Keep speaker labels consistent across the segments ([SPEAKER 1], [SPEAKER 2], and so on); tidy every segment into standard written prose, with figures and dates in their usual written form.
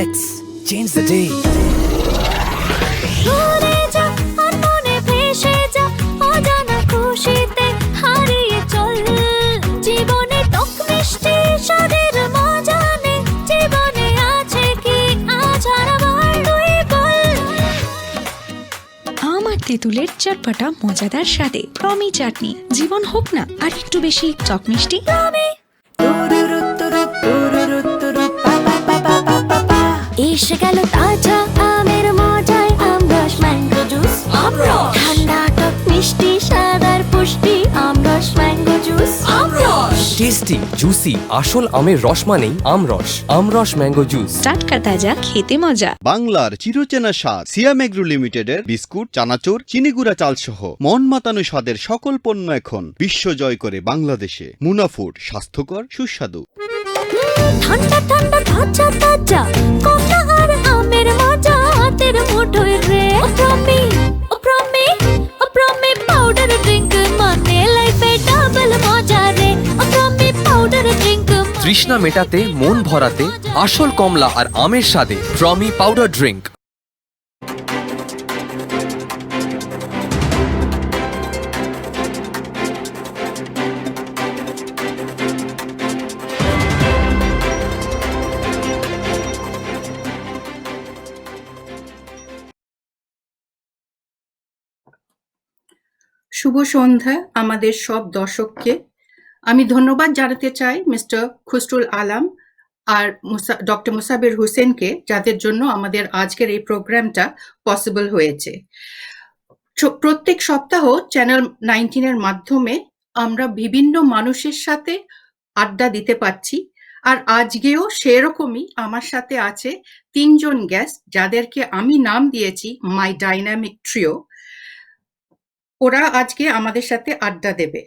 [SPEAKER 1] Let's change the day.
[SPEAKER 2] ঘুরে যা আর মনে ভেসে যা অজানা খুশিতে হারিয়ে চল জীবনে টক মিষ্টি স্বাদের মজা নে জীবনে আছে কি আজ হারাবার তুই বল
[SPEAKER 3] আম আর তেঁতুলের চটপটা মজাদার স্বাদে প্রমি চাটনি জীবন হোক না আর একটু বেশি টক মিষ্টি।
[SPEAKER 2] এসে গেল তাজা আমের মজায় আমরস ম্যাঙ্গো জুস ঠান্ডা টক মিষ্টি স্বাদ আর পুষ্টি আমরস ম্যাঙ্গো জুস
[SPEAKER 1] টেস্টি জুসি আসল আমের রস মানেই আমরস। আমরস ম্যাঙ্গো জুস
[SPEAKER 3] টাটকা তাজা খেতে মজা।
[SPEAKER 4] বাংলার চিরচেনা স্বাদ সিয়াম এগ্রো লিমিটেডের বিস্কুট, চানাচুর, চিনিগুড়া চাল সহ মন মাতানো স্বাদের সকল পণ্য এখন বিশ্বজয় করে বাংলাদেশে। মুনাফুড, স্বাস্থ্যকর, সুস্বাদু।
[SPEAKER 2] ঠান্ডা ঠান্ডা তাজা তাজা কমলা আর আমের মজা হাতের মুঠোয় রে ও প্রমি পাউডার ড্রিঙ্ক মানে লাইফে ডাবল মজা রে ও প্রমি পাউডার ড্রিঙ্ক
[SPEAKER 1] তৃষ্ণা মেটাতে মন ভরাতে আসল কমলা আর আমের স্বাদে প্রমি পাউডার ড্রিঙ্ক।
[SPEAKER 5] শুভ সন্ধ্যা আমাদের সব দর্শককে। আমি ধন্যবাদ জানাতে চাই মিস্টার খুসরুল আলম আর ডক্টর মুসাবির হোসেনকে, যাদের জন্য আমাদের আজকের এই প্রোগ্রামটা পসিবল হয়েছে। প্রত্যেক সপ্তাহ চ্যানেল 19-এর মাধ্যমে আমরা বিভিন্ন মানুষের সাথে আড্ডা দিতে পারছি, আর আজকেও সেরকমই আমার সাথে আছে 3 জন গেস্ট, যাদেরকে আমি নাম দিয়েছি মাই ডাইনামিক ট্রিও। ওরা আজকে আমাদের সাথে আড্ডা দেবে।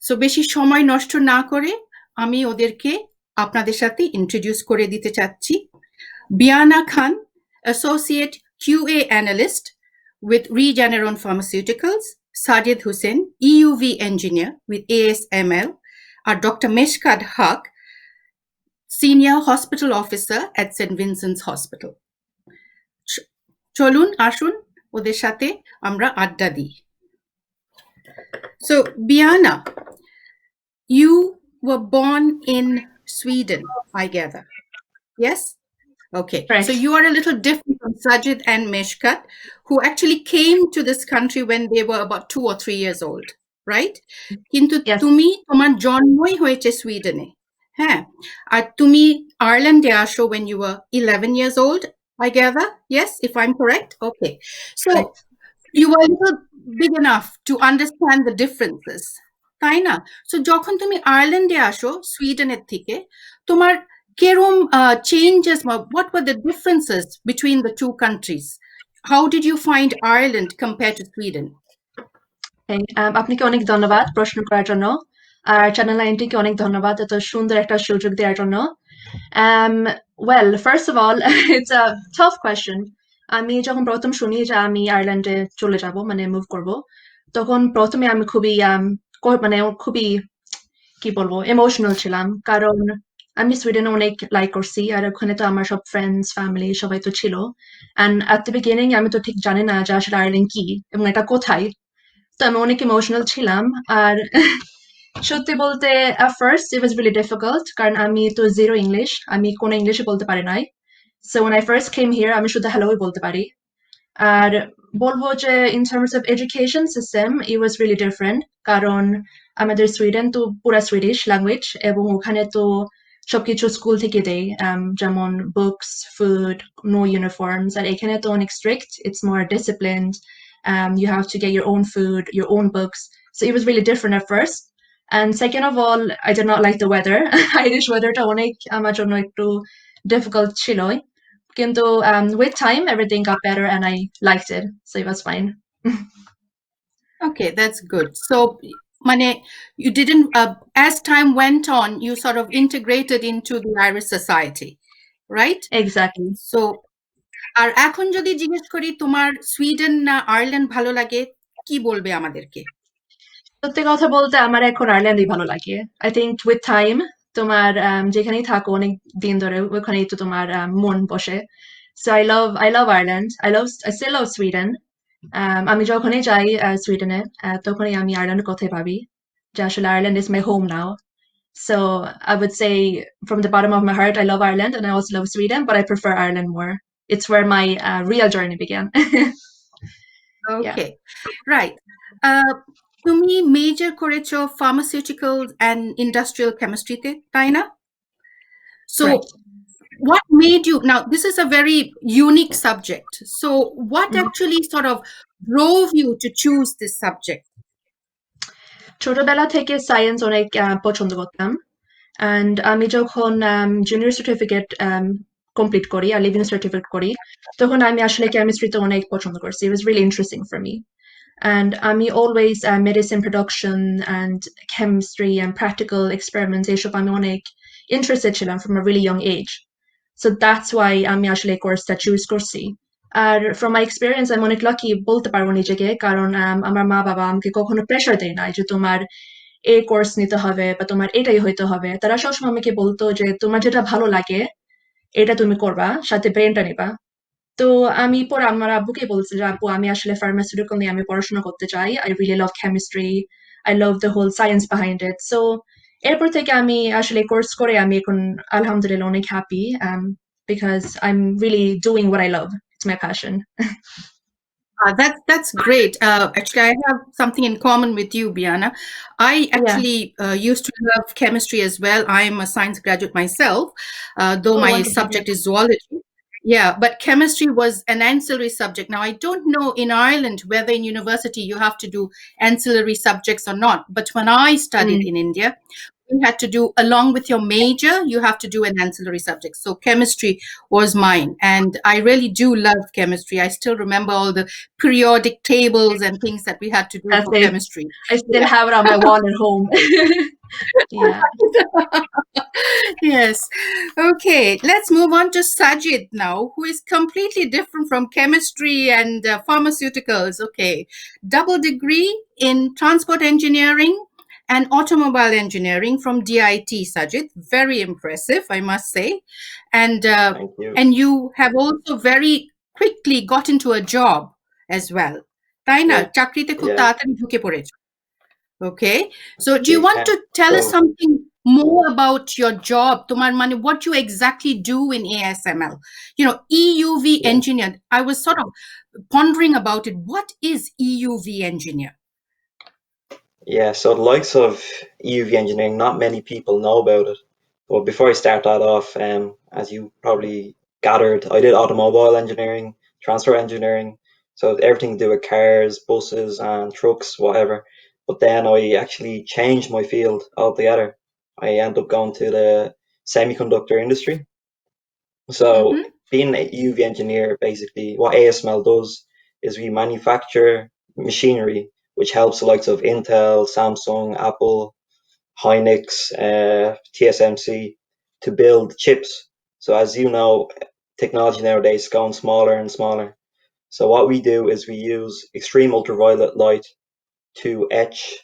[SPEAKER 5] সো বেশি সময় নষ্ট না করে আমি ওদেরকে আপনাদের সাথে ইন্ট্রোডিউস করে দিতে চাচ্ছি। Biana Khan, associate QA analyst with Regeneron Pharmaceuticals, Sajid Hussain, EUV engineer with ASML, আর doctor Meshkat Haque, senior hospital officer at St. Vincent's Hospital. চলুন আসুন ওদের সাথে আমরা আড্ডা দিই। So, Biana, you were born in Sweden, I gather. Yes? Okay.
[SPEAKER 6] Right.
[SPEAKER 5] So you are a little different from Sajid and Meshkat, who actually came to this country when they were about 2 or 3 years old, right? কিন্তু
[SPEAKER 6] Yes.
[SPEAKER 5] তুমি তোমার জন্মই হয়েছে সুইডেনে, হ্যাঁ, আর তুমি আয়ারল্যান্ডে আসো when you were 11 years old, I gather. Yes, if I'm correct. Okay. So
[SPEAKER 6] Right.
[SPEAKER 5] you were a little big enough to understand the differences, তাই না? So যখন তুমি আয়ারল্যান্ডে আসো সুইডেনের থেকে, তোমার কেরম changes, what were the differences between the two countries? How did you find Ireland compared to Sweden?
[SPEAKER 6] আপনাকে অনেক ধন্যবাদ প্রশ্ন করার জন্য, আর চ্যানেল 19-কে অনেক ধন্যবাদ এত সুন্দর একটা সুযোগ দেওয়ার জন্য। Well, first of all, it's a tough question. আমি যখন প্রথম শুনি যে আমি আয়ারল্যান্ডে চলে যাব, মানে মুভ করব, তখন প্রথমে আমি খুবই কি বলবো ইমোশনাল ছিলাম, কারণ আমি সুইডেনে অনেক লাইক করছি, আর ওখানে তো আমার সব ফ্রেন্ডস ফ্যামিলি সবাই তো ছিল, অ্যান্ড অ্যাট দ্য বিগিনিং আমি তো ঠিক জানি না যে আসলে আয়ারল্যান্ড কি এবং এটা কোথায়, তো আমি অনেক ইমোশনাল ছিলাম। আর সত্যি বলতে at first it was really difficult, কারণ আমি তো জিরো ইংলিশ, আমি কোনো ইংলিশে বলতে পারি নাই। So when I first came here, আমি শুধু হ্যালোই বলতে পারি। আর বলবো যে in terms of education system, it was really different, কারণ আমাদের সুইডেন তো পুরা সুইডিশ ল্যাঙ্গুয়েজ, এবং ওখানে তো সবকিছু স্কুল থেকে দেয়, যেমন বুকস, ফুড, নো ইউনিফর্মস, আর এখানে তো অনেক strict, it's more disciplined, you have to get your own food, your own books, so it was really different at first. And second of all, I did not like the weather. Irish weatherটা অনেক আমার জন্য একটু difficult ছিল, কিন্তু with time everything got better and I liked it, so it was fine.
[SPEAKER 5] Okay, that's good. So মানে you didn't as time went on, you sort of integrated into the Irish society, right?
[SPEAKER 6] Exactly.
[SPEAKER 5] So আর এখন যদি জিজ্ঞেস করি তোমার Sweden না Ireland ভালো লাগে, কি বলবে আমাদেরকে?
[SPEAKER 6] সত্যি কথা বলতে আমার এখন আয়ারল্যান্ডই ভালো লাগে। I think with time তোমার যেখানেই থাকো অনেক দিন ধরে ওখানেই তো তোমার মন বসে। So I love Ireland. I still love Sweden. আমি যখনই যাই সুইডেনে তখনই আমি আয়ারল্যান্ডের কথাই ভাবি যে আসলে Ireland is my home now. So I would say from the bottom of my heart I love Ireland and I also love Sweden, but I prefer Ireland more. It's where my real journey began. Yeah.
[SPEAKER 5] Okay, right. তুমি major করেছো pharmaceuticals and industrial কেমিস্ট্রিতে, তাই না? So
[SPEAKER 6] Correct.
[SPEAKER 5] what made you, now this is a very unique subject, so what actually sort of drove you to choose this subject?
[SPEAKER 6] ছোটবেলা থেকে science অনেক পছন্দ করতাম। And আমি যখন জুনিয়র সার্টিফিকেট কমপ্লিট করি আর লিভিং সার্টিফিকেট করি তখন আমি আসলে কেমিস্ট্রিতে অনেক পছন্দ করছি। It was really interesting for me. And আমি always medicine production and chemistry and practical experiments এইসব আমি অনেক interested ছিলাম from a really young age. So that's why আমি আসলে এই কোর্সটা চুজ করছি। আর from my experience আমি অনেক লাকি বলতে পারবো নিজেকে, কারণ আমার মা বাবা আমাকে কখনো প্রেশার দেয় না যে তোমার এই কোর্স নিতে হবে বা তোমার এটাই হইতে হবে। তারা সবসময় আমাকে বলতো যে তোমার যেটা ভালো লাগে এটা তুমি করবা, সাথে ব্রেনটা নিবা। তো আমি পরে আমার আব্বুকে বলছি যে আব্বু আমি আসলে ফার্মাসিউটিক্যাল নিয়ে আমি পড়াশোনা করতে চাই। I really love chemistry, I love the whole science behind it. So এরপর থেকে আমি আসলে কোর্স করে আমি এখন আলহামদুলিল্লাহ অনেক happy, because I am really doing what I love. It's my passion.
[SPEAKER 5] That's great. Actually, I have something in common with you, Biana. I actually used to love chemistry as well. I am a science graduate myself, though
[SPEAKER 6] Oh,
[SPEAKER 5] my
[SPEAKER 6] wonderful.
[SPEAKER 5] subject is zoology. Yeah, but chemistry was an ancillary subject. Now, I don't know in Ireland whether in university you have to do ancillary subjects or not. But when I studied in India, you had to do, along with your major, you have to do an ancillary subject. So chemistry was mine, and I really do love chemistry. I still remember all the periodic tables and things that we had to do
[SPEAKER 6] That's
[SPEAKER 5] for
[SPEAKER 6] it.
[SPEAKER 5] chemistry.
[SPEAKER 6] I still have it on my wall at home. Yeah.
[SPEAKER 5] Yes. Okay, let's move on to Sajid now, who is completely different from chemistry and pharmaceuticals. Okay, double degree in transport engineering and automobile engineering from DIT, Sajid. Very impressive, I must say.
[SPEAKER 7] Thank you.
[SPEAKER 5] And you have also very quickly got into a job as well. তাই না?
[SPEAKER 7] Yeah.
[SPEAKER 5] চাকরিতে খুব
[SPEAKER 7] Yeah.
[SPEAKER 5] তাড়াতাড়ি ঢুকে পড়েছো। Okay, so do you
[SPEAKER 7] You
[SPEAKER 5] want
[SPEAKER 7] can.
[SPEAKER 5] to tell us
[SPEAKER 7] So,
[SPEAKER 5] something more about your job, Tomar Mani, what you exactly do in ASML? You know, EUV
[SPEAKER 7] Yeah.
[SPEAKER 5] engineer. I was sort of pondering about it. What is EUV engineer?
[SPEAKER 7] yeah, so the likes of EUV engineering, not many people know about it. But before I start that off, as you probably gathered, I did automobile engineering, transport engineering, so everything to do with cars, buses, and trucks, whatever. But then I actually changed my field altogether. I ended up going to the semiconductor industry. So being a UV engineer, basically, what ASML does is we manufacture machinery which helps the likes of Intel, Samsung, Apple, Hynix, TSMC to build chips. So as you know, technology nowadays is going smaller and smaller. So what we do is we use extreme ultraviolet light to etch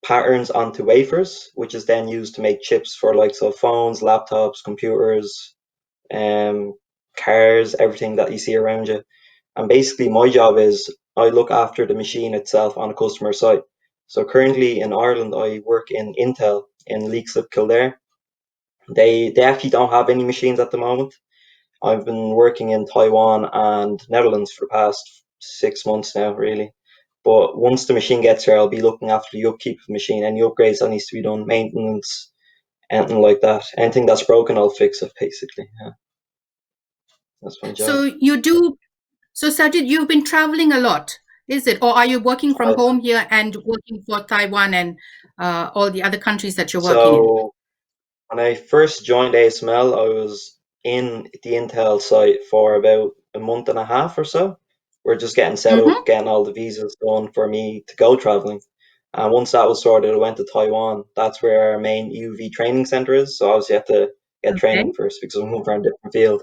[SPEAKER 7] patterns onto wafers, which is then used to make chips for likes of phones, laptops, computers, um, cars, everything that you see around you. And basically, my job is I look after the machine itself on a customer site. So currently in Ireland, I work in Intel in Leixlip, Kildare. They actually don't have any machines at the moment. I've been working in Taiwan and Netherlands for the past 6 months now, really. But once the machine gets here, I'll be looking after the upkeep of the machine, any upgrades that needs to be done, maintenance, anything like that. Anything that's broken, I'll fix it, basically. Yeah. That's my job.
[SPEAKER 5] So Sajid, you've been traveling a lot, is it? Or are you working from
[SPEAKER 7] I've-
[SPEAKER 5] home here and working for Taiwan and all the other countries that you're working in?
[SPEAKER 7] So when I first joined ASML, I was in the Intel site for about a month and a half or so. We're just getting set up, getting all the visas done for me to go traveling. And once that was sorted, I went to Taiwan. That's where our main UV training center is. So obviously, you have to get
[SPEAKER 5] Okay.
[SPEAKER 7] training first because I'm moving from a different field.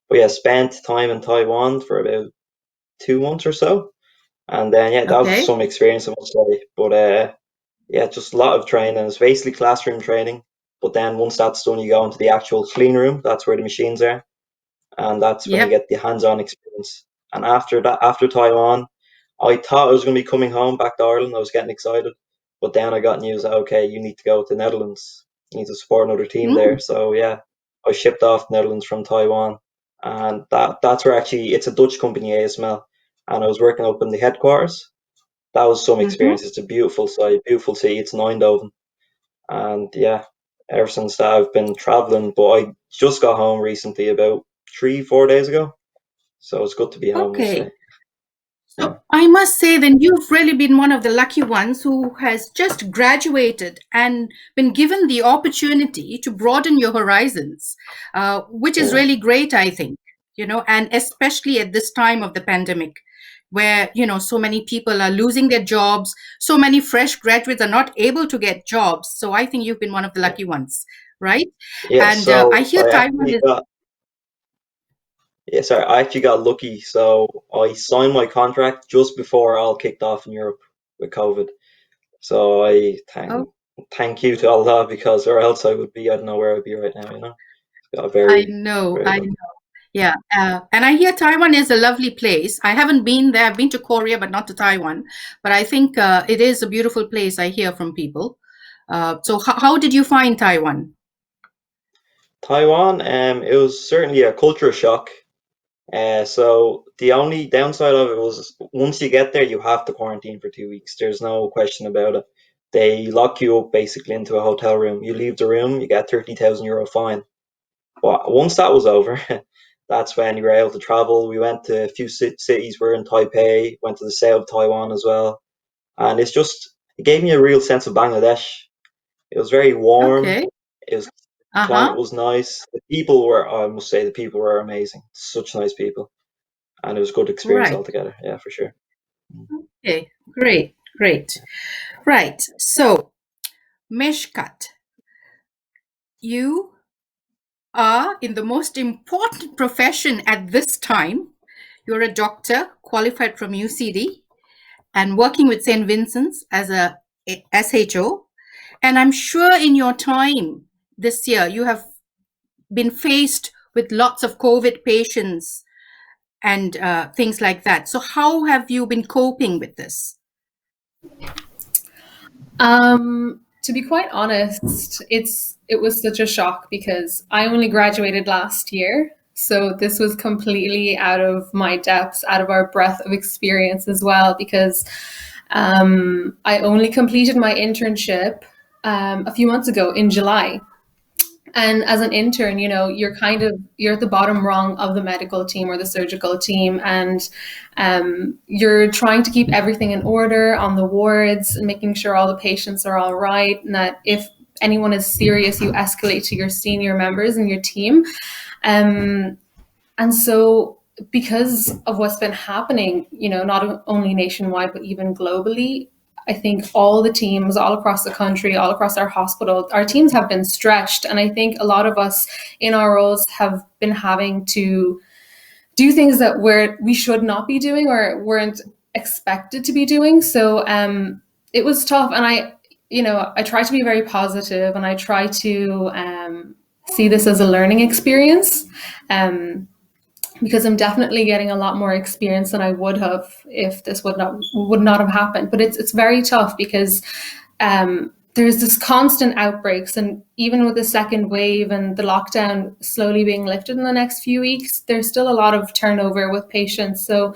[SPEAKER 7] But yeah, spent time in Taiwan for about 2 months or so. And then, yeah, that was
[SPEAKER 5] Okay.
[SPEAKER 7] some experience, I must say. But yeah, just a lot of training. It's basically classroom training, But then once that's done, you go into the actual clean room. That's where the machines are, and that's when you
[SPEAKER 5] Yep.
[SPEAKER 7] get the hands-on experience. And after that, after Taiwan, I thought I was going to be coming home back to Ireland. I was getting excited, but then I got news that okay, you need to go to the Netherlands. You need to support another team there.
[SPEAKER 5] Mm,
[SPEAKER 7] So yeah, I shipped off the Netherlands from Taiwan, and that's where actually it's a Dutch company, ASML, and I was working up in the headquarters. That was some
[SPEAKER 5] mhm.
[SPEAKER 7] experience. It's a beautiful site, beautiful city. It's in Eindhoven, and yeah, ever since that I've been traveling. But I just got home recently, about 3, 4 days ago. So it's good to be home, I must
[SPEAKER 5] Okay.
[SPEAKER 7] say. Yeah.
[SPEAKER 5] So I must say, then you've really been one of the lucky ones who has just graduated and been given the opportunity to broaden your horizons, which is
[SPEAKER 7] Yeah.
[SPEAKER 5] really great, I think, and especially at this time of the pandemic, where, so many people are losing their jobs, so many fresh graduates are not able to get jobs. So I think you've been one of the lucky ones, right?
[SPEAKER 7] Yeah,
[SPEAKER 5] And I
[SPEAKER 7] so
[SPEAKER 5] hear Taiwan is,
[SPEAKER 7] I actually got lucky. So I signed my contract just before all kicked off in Europe with COVID. So I
[SPEAKER 5] oh,
[SPEAKER 7] thank you to Allah, because or else I don't know where I'd be right now, you know. Got
[SPEAKER 5] I
[SPEAKER 7] very,
[SPEAKER 5] know,
[SPEAKER 7] very
[SPEAKER 5] I
[SPEAKER 7] lucky.
[SPEAKER 5] Yeah, and I hear Taiwan is a lovely place. I haven't been there. I've been to Korea, but not to Taiwan. But I think it is a beautiful place. I hear from people. So how did you find Taiwan?
[SPEAKER 7] Taiwan, it was certainly a culture shock. So the only downside of it was once you get there, you have to quarantine for 2 weeks. There's no question about it. They lock you up basically into a hotel room. You leave the room, you get €30,000 fine. But once that was over, that's when you were able to travel. We went to a few cities. We're in Taipei, went to the south of Taiwan as well, and it gave me a real sense of Bangladesh. It was very warm.
[SPEAKER 5] Okay.
[SPEAKER 7] It was climate
[SPEAKER 5] Uh-huh.
[SPEAKER 7] was nice. The people were, I must say, the people were amazing. Such nice people, and it was a good experience
[SPEAKER 5] Right.
[SPEAKER 7] altogether. Yeah, for sure.
[SPEAKER 5] Okay. Great. Great. Right. So, Meshkat, you are in the most important profession at this time. You're a doctor qualified from UCD and working with St. Vincent's as a SHO. And I'm sure in your time this year, you have been faced with lots of COVID patients and things like that. So, how have you been coping with this?
[SPEAKER 8] To be quite honest, it was such a shock because I only graduated last year. So this was completely out of my depths, out of our breadth of experience as well, because I only completed my internship a few months ago in July. And as an intern, you're at the bottom rung of the medical team or the surgical team, and you're trying to keep everything in order on the wards and making sure all the patients are all right, and that if anyone is serious, you escalate to your senior members in your team. And so, because of what's been happening, not only nationwide, but even globally, I think all the teams all across the country, all across our hospital, our teams have been stretched. And I think a lot of us in our roles have been having to do things that we should not be doing or weren't expected to be doing. So it was tough. And I try to be very positive, and I try to see this as a learning experience. Because I'm definitely getting a lot more experience than I would have if this would not have happened. But it's very tough because there's this constant outbreaks, and even with the second wave and the lockdown slowly being lifted in the next few weeks, there's still a lot of turnover with patients. So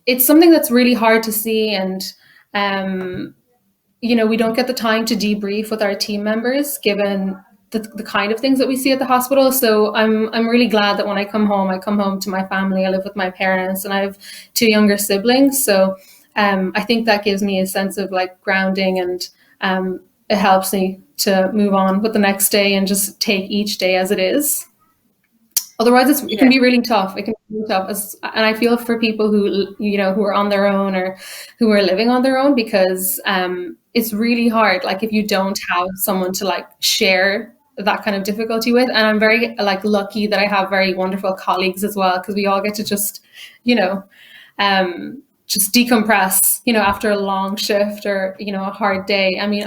[SPEAKER 8] it's something that's really hard to see, and we don't get the time to debrief with our team members given the kind of things that we see at the hospital. So I'm really glad that when I come home to my family. I live with my parents, and I have two younger siblings. So I think that gives me a sense of like grounding, and it helps me to move on with the next day and just take each day as it is. Otherwise, it can
[SPEAKER 5] Yes.
[SPEAKER 8] be really tough. It can be really tough, and I feel for people who are on their own or who are living on their own, because it's really hard. Like if you don't have someone to like share that kind of difficulty with, and I'm very like lucky that I have very wonderful colleagues as well, because we all get to just, you know, um, just decompress, after a long shift or, a hard day. I mean,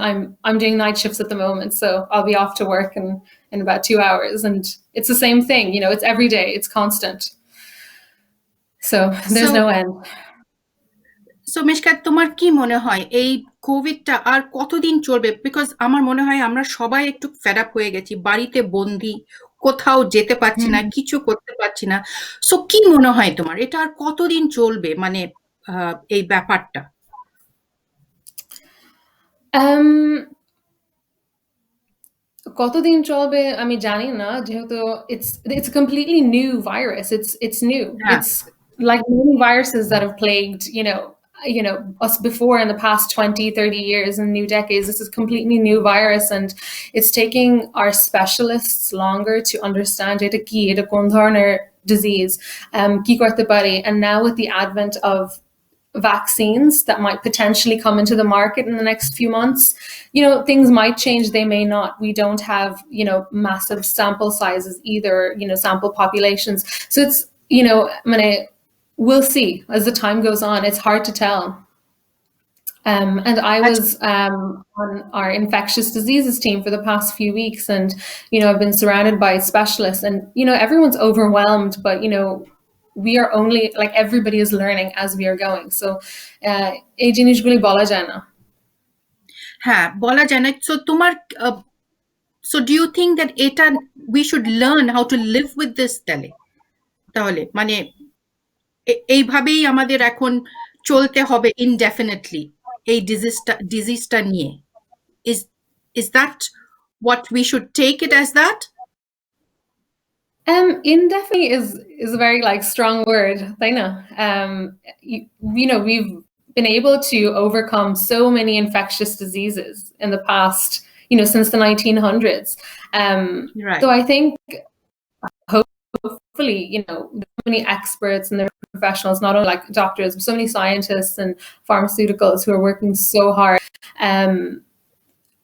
[SPEAKER 8] I'm doing night shifts at the moment, so I'll be off to work in about 2 hours, and it's the same thing, it's every day, it's constant. So there's no end.
[SPEAKER 5] So Mishkat, তোমার কি মনে হয় এই কোভিডটা আর কতদিন চলবে? Because আমার মনে হয় আমরা সবাই একটু ফেড আপ হয়ে গেছি, বাড়িতে বন্দি, কোথাও যেতে পারছি না, কিছু করতে পারছি না। সো কি মনে হয় তোমার, এটা আর কতদিন চলবে, মানে এই ব্যাপারটা?
[SPEAKER 8] কতদিন চলবে আমি জানি না, যেহেতু it's a completely new virus. It's new.
[SPEAKER 5] Yeah.
[SPEAKER 8] It's like many viruses that have plagued, us before in the past 20, 30 years and new decades. This is a completely new virus, and it's taking our specialists longer to understand এটা কি, এটা কোন ধরনের disease, কি করতে পারে. And now with the advent of vaccines that might potentially come into the market in the next few months, things might change, they may not. We don't have, massive sample sizes either, sample populations. So it's, we'll see as the time goes on. It's hard to tell. And I was on our infectious diseases team for the past few weeks, and I've been surrounded by specialists, and everyone's overwhelmed, but we are only, like, everybody is learning as we are going. So এই জিনিসগুলি বলা যায় না।
[SPEAKER 5] হ্যাঁ, বলা যায় না। So তোমার so do you think that এটা we should learn how to live with this তাহলে মানে এইভাবেই আমাদের এখন চলতে হবে indefinitely এই ডিজিজটা নিয়ে? is that what we should take it as that?
[SPEAKER 8] Indefinitely is a very, like, strong word, Taina. We've been able to overcome so many infectious diseases in the past, since the 1900s.
[SPEAKER 5] Right.
[SPEAKER 8] So I think hopefully, so many experts and their professionals, not only like doctors, but so many scientists and pharmaceuticals who are working so hard.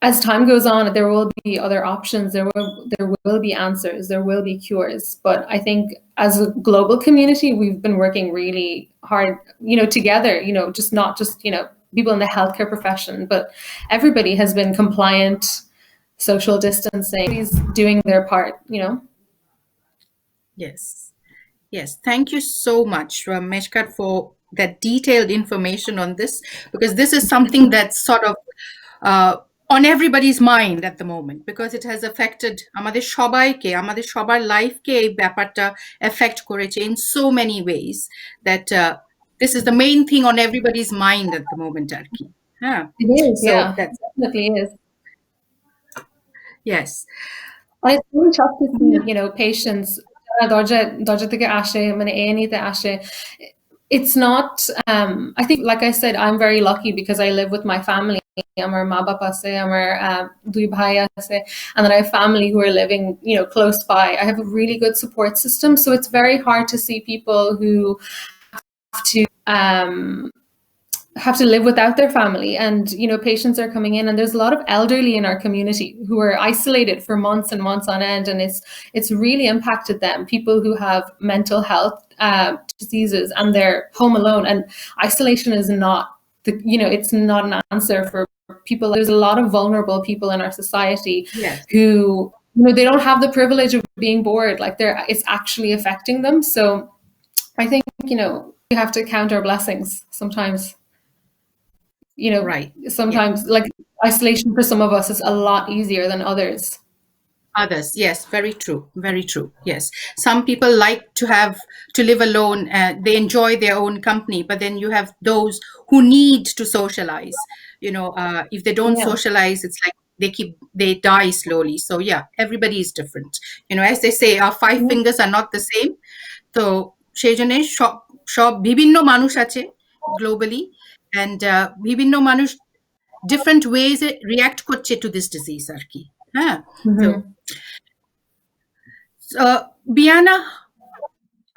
[SPEAKER 8] As time goes on, there will be other options. There will be answers. There will be cures. But I think as a global community, we've been working really hard, together. Just not just people in the healthcare profession, but everybody has been compliant, social distancing, everybody's doing their part.
[SPEAKER 5] Yes. Thank you so much, Meshkat, for that detailed information on this, because this is something that's sort of on everybody's mind at the moment, because it has affected আমাদের সবাইকে, আমাদের সবার লাইফকে এই ব্যাপারটা effect করেছে in so many ways that this is the main thing on everybody's mind at the moment আর কি। হ্যাঁ,
[SPEAKER 8] it is.
[SPEAKER 5] So
[SPEAKER 8] yeah,
[SPEAKER 5] that's,
[SPEAKER 8] definitely is.
[SPEAKER 5] yes.
[SPEAKER 8] And it's really tough to see, patients দরজা থেকে আসে, মানে A&E তে আসে. It's not, I think, like I said, I'm very lucky because I live with my family. আমার মা বাবা আছে, আমার দুই ভাই আছে, and then I have family who are living, close by. I have a really good support system, so it's very hard to see people who have to live without their family, and patients are coming in, and there's a lot of elderly in our community who are isolated for months and months on end, and it's really impacted them. People who have mental health diseases, and they're home alone, and isolation is not it's not an answer for people. There's a lot of vulnerable people in our society.
[SPEAKER 5] Yes.
[SPEAKER 8] Who they don't have the privilege of being bored, like it's actually affecting them. So I think we have to count our blessings sometimes.
[SPEAKER 5] Right.
[SPEAKER 8] Sometimes, like, isolation for some of us is a lot easier than others.
[SPEAKER 5] Yes, very true. Yes, some people like to live alone, they enjoy their own company, but then you have those who need to socialize. If they don't socialize, it's like they die slowly. So yeah, everybody is different. As they say, our 5 fingers are not the same. So সেই জন্য সব বিভিন্ন মানুষ আছে globally, and বিভিন্ন মানুষ different ways react করছে to this disease আর কি। হ্যাঁ, so Biana,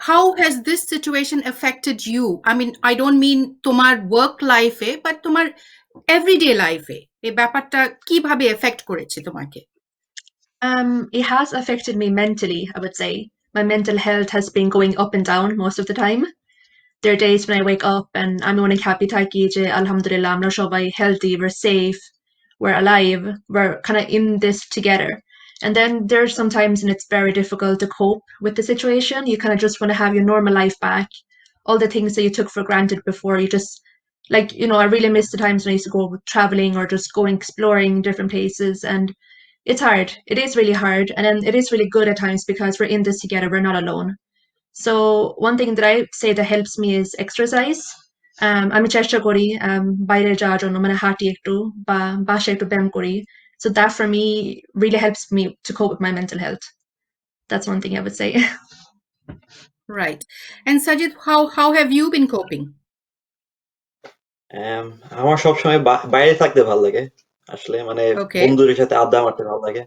[SPEAKER 5] how has this situation affected you? I mean, I don't mean তোমার work life এ, but তোমার everyday life এ এই ব্যাপারটা কিভাবে এফেক্ট করেছে তোমাকে?
[SPEAKER 6] It has affected me mentally, I would say. My mental health has been going up and down most of the time. there are days when I wake up and I'm অনেক happy থাকি যে আলহামদুলিল্লাহ আমরা সবাই healthy, we're safe, we're alive, we're kind of in this together. And then there's sometimes when it's very difficult to cope with the situation. You kind of just want to have your normal life back. All the things that you took for granted before, you just like, I really miss the times when I used to go traveling or just going exploring different places. And it's hard. It is really hard. And then it is really good at times because we're in this together. We're not alone. So one thing that I say that helps me is exercise. আমি চেষ্টা করি বাইরে যাওয়ার জন্য মানে হাঁটি একটু বা বাসায় একটু ব্যায়াম করি. So that for me really helps me to cope with my mental health. That's one thing I would say.
[SPEAKER 5] Right. And Sajid, how have you been coping?
[SPEAKER 7] আমার সবসময় বাইরে থাকতে ভালো লাগে আসলে মানে
[SPEAKER 5] Okay.
[SPEAKER 7] বন্ধুদের সাথে আড্ডা মারতে ভালো লাগে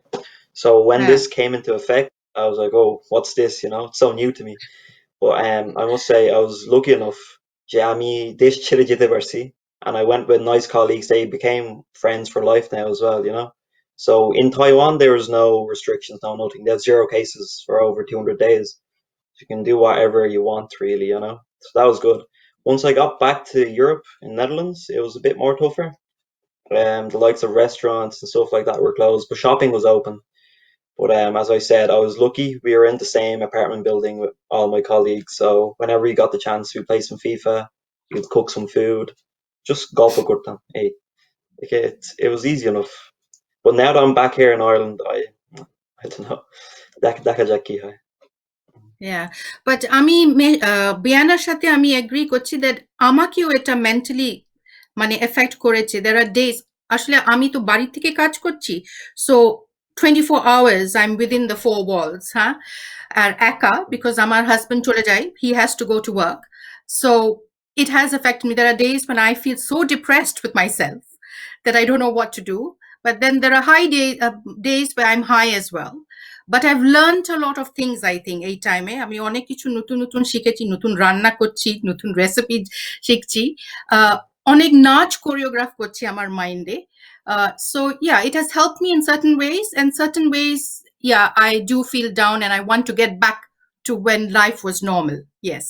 [SPEAKER 7] so when
[SPEAKER 5] হ্যাঁ।
[SPEAKER 7] this came into effect I was like oh what's this it's so new to me but I must say I was lucky enough যে আমি দেশ ছেড়ে যেতে পারছি and I went with nice colleagues they became friends for life now as well so in Taiwan there was no restrictions no nothing there's 0 cases for over 200 days you can do whatever you want really so that was good. Once I got back to Europe in Netherlands it was a bit more tougher. The likes of restaurants and stuff like that were closed but shopping was open but as I said I was lucky we were in the same apartment building with all my colleagues so whenever you got the chance we'd play some FIFA you'd cook some food just golf a good time hey okay it was easy enough but now that I'm back here in Ireland I don't know দেখা যাক কি হয়.
[SPEAKER 5] Yeah, but আমি বিয়ানার সাথে আমি agri করছি that আমাকেও এটা মেন্টালি মানে এফেক্ট করেছে there are days আসলে আমি তো বাড়ি থেকে কাজ করছি so 24 hours I'm within the 4 walls হ্যাঁ আর একা because আমার হাজবেন্ড চলে যায় he has to go to work so it has affected me there are days when I feel so depressed with myself that I don't know what to do but then there are days where I'm high as well. But I've learned a lot of things I think এই টাইমে আমি অনেক কিছু নতুন নতুন শিখেছি নতুন রান্না করছি নতুন রেসিপি শিখছি অনেক নাচ কোরিওগ্রাফ করছি আমার মাইন্ডে so yeah it has helped me in certain ways and certain ways yeah I do feel down and I want to get back to when life was normal yes.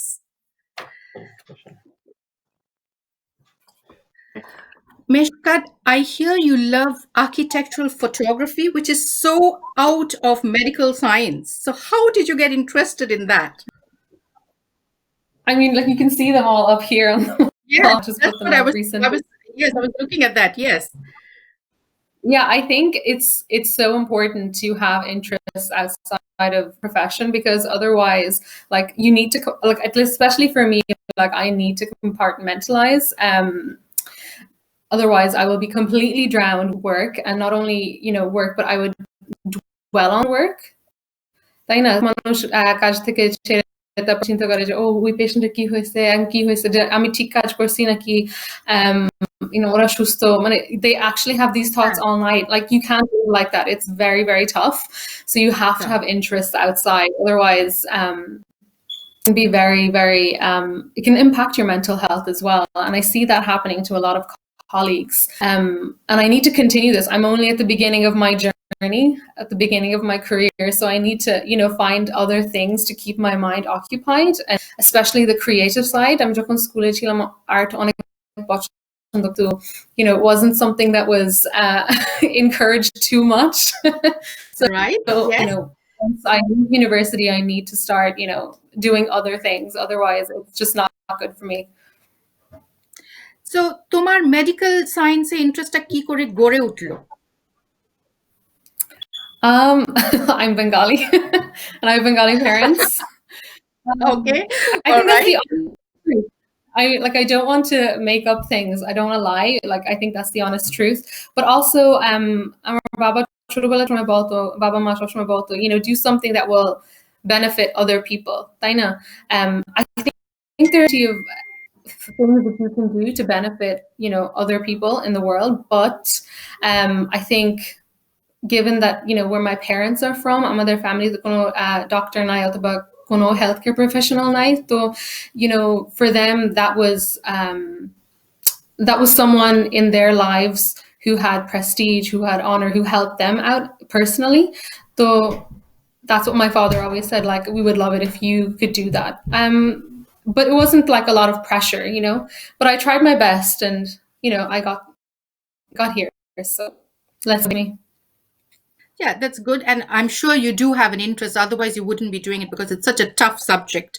[SPEAKER 5] Meshkat, I hear you love architectural photography, which is so out of medical science. So how did you get interested in that?
[SPEAKER 8] I mean, like you can see them all up here on the
[SPEAKER 5] Yeah,
[SPEAKER 8] wall. Just
[SPEAKER 5] that's
[SPEAKER 8] put them
[SPEAKER 5] what I
[SPEAKER 8] up
[SPEAKER 5] was,
[SPEAKER 8] recently.
[SPEAKER 5] yes, I was looking at that, yes.
[SPEAKER 8] Yeah, I think it's so important to have interests outside of profession because otherwise, like you need to like especially for me, like I need to compartmentalize. Otherwise, I will be completely drowned with work and not only work, but I would dwell on work. তাই না মানুষ কাজ থেকে ছেড়ে তারপর চিন্তা করে যে ও ওই পেশেন্টের কি হয়েছে কি হয়েছে যে আমি ঠিক কাজ করছি নাকি ওরা সুস্থ মানে they actually have these thoughts all night like you can't live like that it's very very tough so you have to have interests outside otherwise it can be very very it can impact your mental health as well and I see that happening to a lot of colleagues and I need to continue this I'm only at the beginning of my journey at the beginning of my career so I need to find other things to keep my mind occupied and especially the creative side I'm যখন স্কুলে ছিলাম art অনেক পছন্দ তো it wasn't something that was encouraged too much so
[SPEAKER 5] right
[SPEAKER 8] so
[SPEAKER 5] yes.
[SPEAKER 8] once I leave university I need to start doing other things otherwise it's just not good for me.
[SPEAKER 5] So তোমার medical সায়েন্সে ইন্টারেস্টটা কি করে গড়ে উঠলো?
[SPEAKER 8] I'm Bengali and I have Bengali parents.
[SPEAKER 5] Okay.
[SPEAKER 8] I think that's the honest truth. I don't want to make up things. I don't want to lie. Like I think that's the honest truth. But also আমার বাবা ছোটবেলা সময় বলতো বাবা মা সব সময় বলতো do something that will benefit other people. তাই না? I think there are plenty of things that you can do to benefit other people in the world but I think given that where my parents are from আমাদের ফ্যামিলিতে কোনো doctor নাই অথবা কোনো healthcare professional নাই তো for them that was someone in their lives who had prestige who had honor who helped them out personally so that's what my father always said like we would love it if you could do that but it wasn't like a lot of pressure, but I tried my best, and I got here. So let's me.
[SPEAKER 5] Yeah, that's good. And I'm sure you do have an interest. Otherwise, you wouldn't be doing it because it's such a tough subject.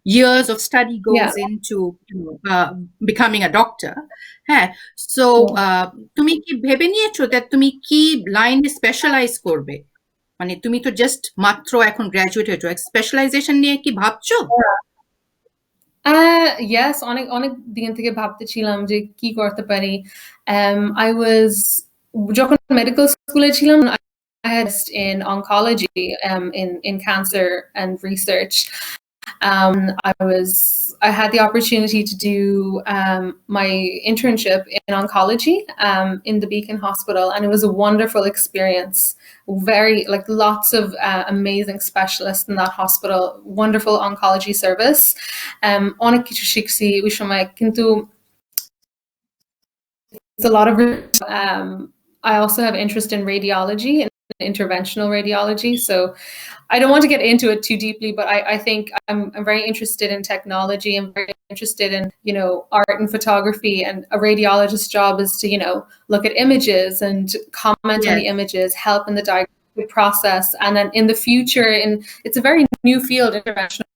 [SPEAKER 5] Years of study goes into becoming a doctor. হ্যাঁ, so তুমি কি ভেবে নিয়েছো that তুমি কি লাইনে specialise করবে? মানে তুমি তো জাস্ট মাত্র এখন গ্র্যাজুয়েট হয়েছো, স্পেশালাইজেশন নিয়ে কি ভাবছো?
[SPEAKER 8] Yes, অনেক দিন থেকে ভাবতেছিলাম যে কি করতে পারি। I was যখন মেডিকেল স্কুলে ছিলাম, I had in oncology, in cancer and research. I had the opportunity to do my internship in oncology in the Beacon Hospital, and it was a wonderful experience. Very, like, lots of amazing specialists in that hospital, wonderful oncology service. অনেক কিছু শিখছি ওই সময়, কিন্তু it's a lot of I also have interest in radiology and interventional radiology, so I don't want to get into it too deeply, but I think I'm very interested in technology. I'm very interested in, art and photography, and a radiologist's job is to, look at images and comment on the images, help in the diagnostic process. And then in the future, it's a very new field, interventional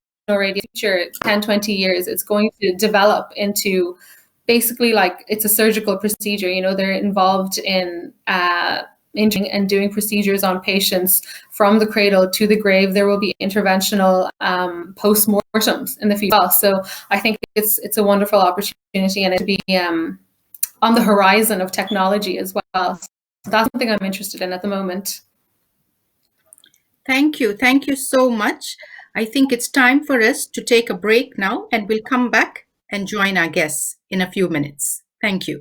[SPEAKER 8] radiology. Future 10, 20 years, it's going to develop into basically like it's a surgical procedure. They're involved in imaging and doing procedures on patients from the cradle to the grave. There will be interventional post-mortems in the future. So I think it's a wonderful opportunity, and it to be on the horizon of technology as well. So that's something I'm interested in at the moment.
[SPEAKER 5] Thank you so much. I think it's time for us to take a break now, and we'll come back and join our guests in a few minutes. Thank you.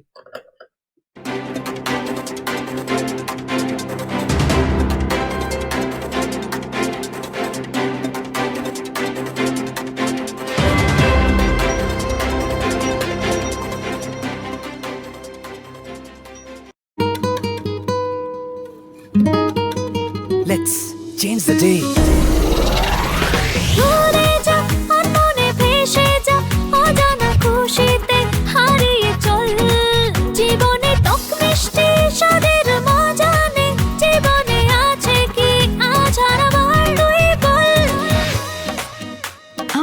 [SPEAKER 1] Let's change the day.
[SPEAKER 2] ভুলে যা আর মনে ভেসে যা, অজানা খুশিতে হারিয়ে চল। জীবনে টক মিষ্টি স্বাদের মজা নে, জীবনে আছে কি আজ হারাবার দুই বল।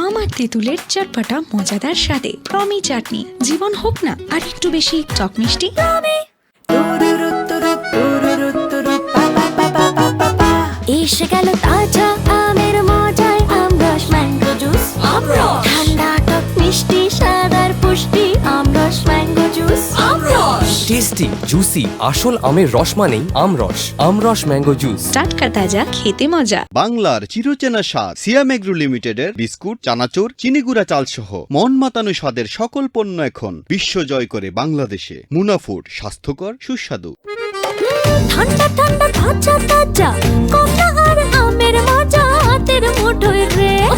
[SPEAKER 3] আম আর তেঁতুলের চটপটা মজাদার স্বাদে টমি চাটনি। জীবন হোক না আর একটু বেশি টক মিষ্টি।
[SPEAKER 2] এসে গেল তাজা আমের মজায় আমরস ম্যাঙ্গো জুস। ঠান্ডা টক মিষ্টি স্বাদ আর পুষ্টি, আমরস ম্যাঙ্গো জুস।
[SPEAKER 1] টেস্টি জুসি আসল আমের রস মানেই আমরস। আমরস ম্যাঙ্গো জুস।
[SPEAKER 3] টাটকা তাজা, খেতে মজা।
[SPEAKER 4] বাংলার চিরচেনা স্বাদ সিয়াম এগ্রো লিমিটেডের বিস্কুট, চানাচুর, চিনিগুড়া চাল সহ মন মাতানো স্বাদের সকল পণ্য এখন বিশ্ব জয় করে বাংলাদেশে। মুনাফুড, স্বাস্থ্যকর, সুস্বাদু।
[SPEAKER 2] ঠান্ডা ঠান্ডা তাজা তাজা কমলা আর আমের মজা হাতের মুঠোয় রে। ও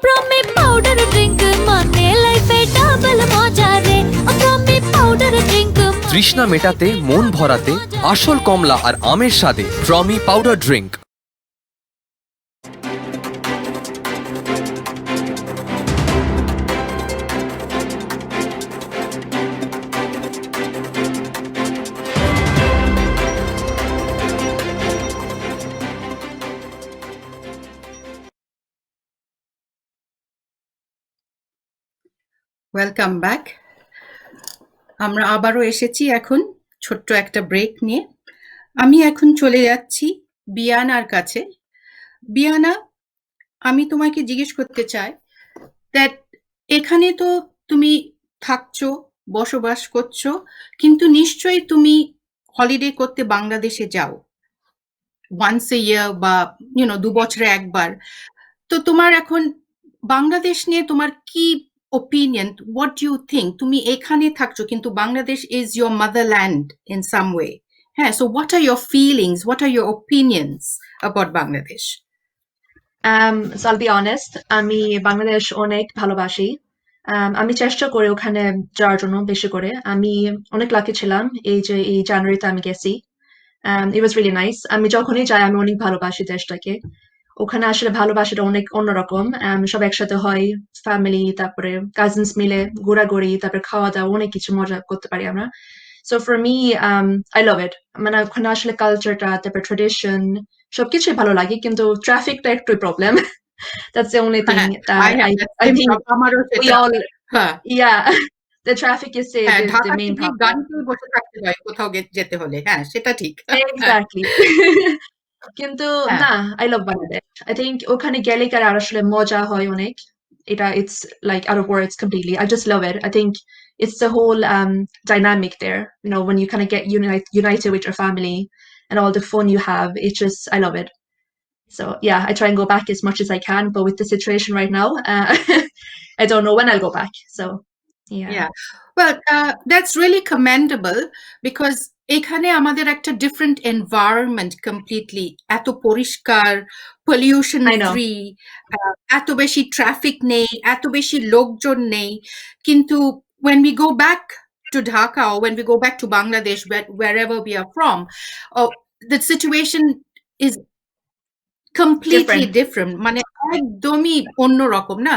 [SPEAKER 2] প্রমি পাউডার ড্রিঙ্ক মানে লাইফে ডাবল মজা রে। ও প্রমি পাউডার ড্রিঙ্ক
[SPEAKER 1] তৃষ্ণা মেটাতে, মন ভরাতে আসল কমলা আর আমের স্বাদে Promi powder drink.
[SPEAKER 5] Welcome back. আমরা আবারও এসেছি এখন ছোট্ট একটা ব্রেক নিয়ে। আমি এখন চলে যাচ্ছি বিয়ানার কাছে। বিয়ানা, আমি তোমাকে জিজ্ঞেস করতে চাই দ্যাট এখানে তো তুমি থাকছো, বসবাস করছো, কিন্তু নিশ্চয়ই তুমি হলিডে করতে বাংলাদেশে যাও ওয়ান্স এ ইয়ার বা 2 বছরে একবার। তো তোমার এখন বাংলাদেশ নিয়ে তোমার কি opinion? What do you think? তুমি এখানে থাকছো কিন্তু Bangladesh is your motherland in some way. হ্যাঁ, so what are your feelings? What are your opinions about Bangladesh?
[SPEAKER 6] So I'll be honest, আমি বাংলাদেশ অনেক ভালোবাসি। আমি চেষ্টা করি ওখানে যাওয়ার জন্য বেশি করে। আমি অনেক লাকি ছিলাম এই জানুয়ারিতে আমি গেছি। It was really nice. আমি যখনই যাই আমি অনেক ভালোবাসি দেশটাকে। ওখানে আসলে ভালোবাসাটা অনেক অন্যরকম। সব একসাথে হয়, ফ্যামিলি, তারপরে কাজিনস মিলে ঘোরাঘুরি, তারপরে খাওয়া-দাওয়া, অনেক কিছু মজা করতে পারি আমরা। So for me, I love it. মানে ওখানে আসলে কালচারটা, তারপর ট্র্যাডিশন সবকিছুই ভালো লাগে। কিন্তু ট্রাফিকটা একটু problem. That's the only thing
[SPEAKER 5] হ্যাঁ,
[SPEAKER 6] that
[SPEAKER 5] I have that
[SPEAKER 6] I
[SPEAKER 5] same
[SPEAKER 6] think
[SPEAKER 5] problem. আমারও
[SPEAKER 6] we
[SPEAKER 5] সেটা।
[SPEAKER 6] all,
[SPEAKER 5] হ্যাঁ,
[SPEAKER 6] yeah, the traffic is
[SPEAKER 5] হ্যাঁ,
[SPEAKER 6] the
[SPEAKER 5] ঢাকাতে
[SPEAKER 6] main
[SPEAKER 5] গিয়ে
[SPEAKER 6] problem.
[SPEAKER 5] গাড়িতেই বসে থাকতে হয় কোথাও যেতে হলে। হ্যাঁ, সেটা ঠিক। হ্যাঁ,
[SPEAKER 6] Exactly. কিন্তু
[SPEAKER 5] হ্যাঁ,
[SPEAKER 6] না, I love Bangladesh. I think ওখানে গেলে কার আর আসলে মজা হয় অনেক। It's like out of words completely. I just love it. I think it's the whole dynamic there. You know, when you kind of get united with your family and all the fun you have, it's just I love it. So yeah, I try and go back as much as I can, but with the situation right now, I don't know when I'll go back. So yeah,
[SPEAKER 5] yeah. Well, that's really commendable because এখানে আমাদের একটা different environment completely. এত পরিষ্কার, pollution
[SPEAKER 6] I know.
[SPEAKER 5] Free, এত বেশি traffic নেই, এত বেশি লোকজন নেই। কিন্তু when we go back to Dhaka or when we go back to Bangladesh, wherever we are from, the situation is completely
[SPEAKER 6] Different.
[SPEAKER 5] Different, মানে একদমই অন্যরকম না।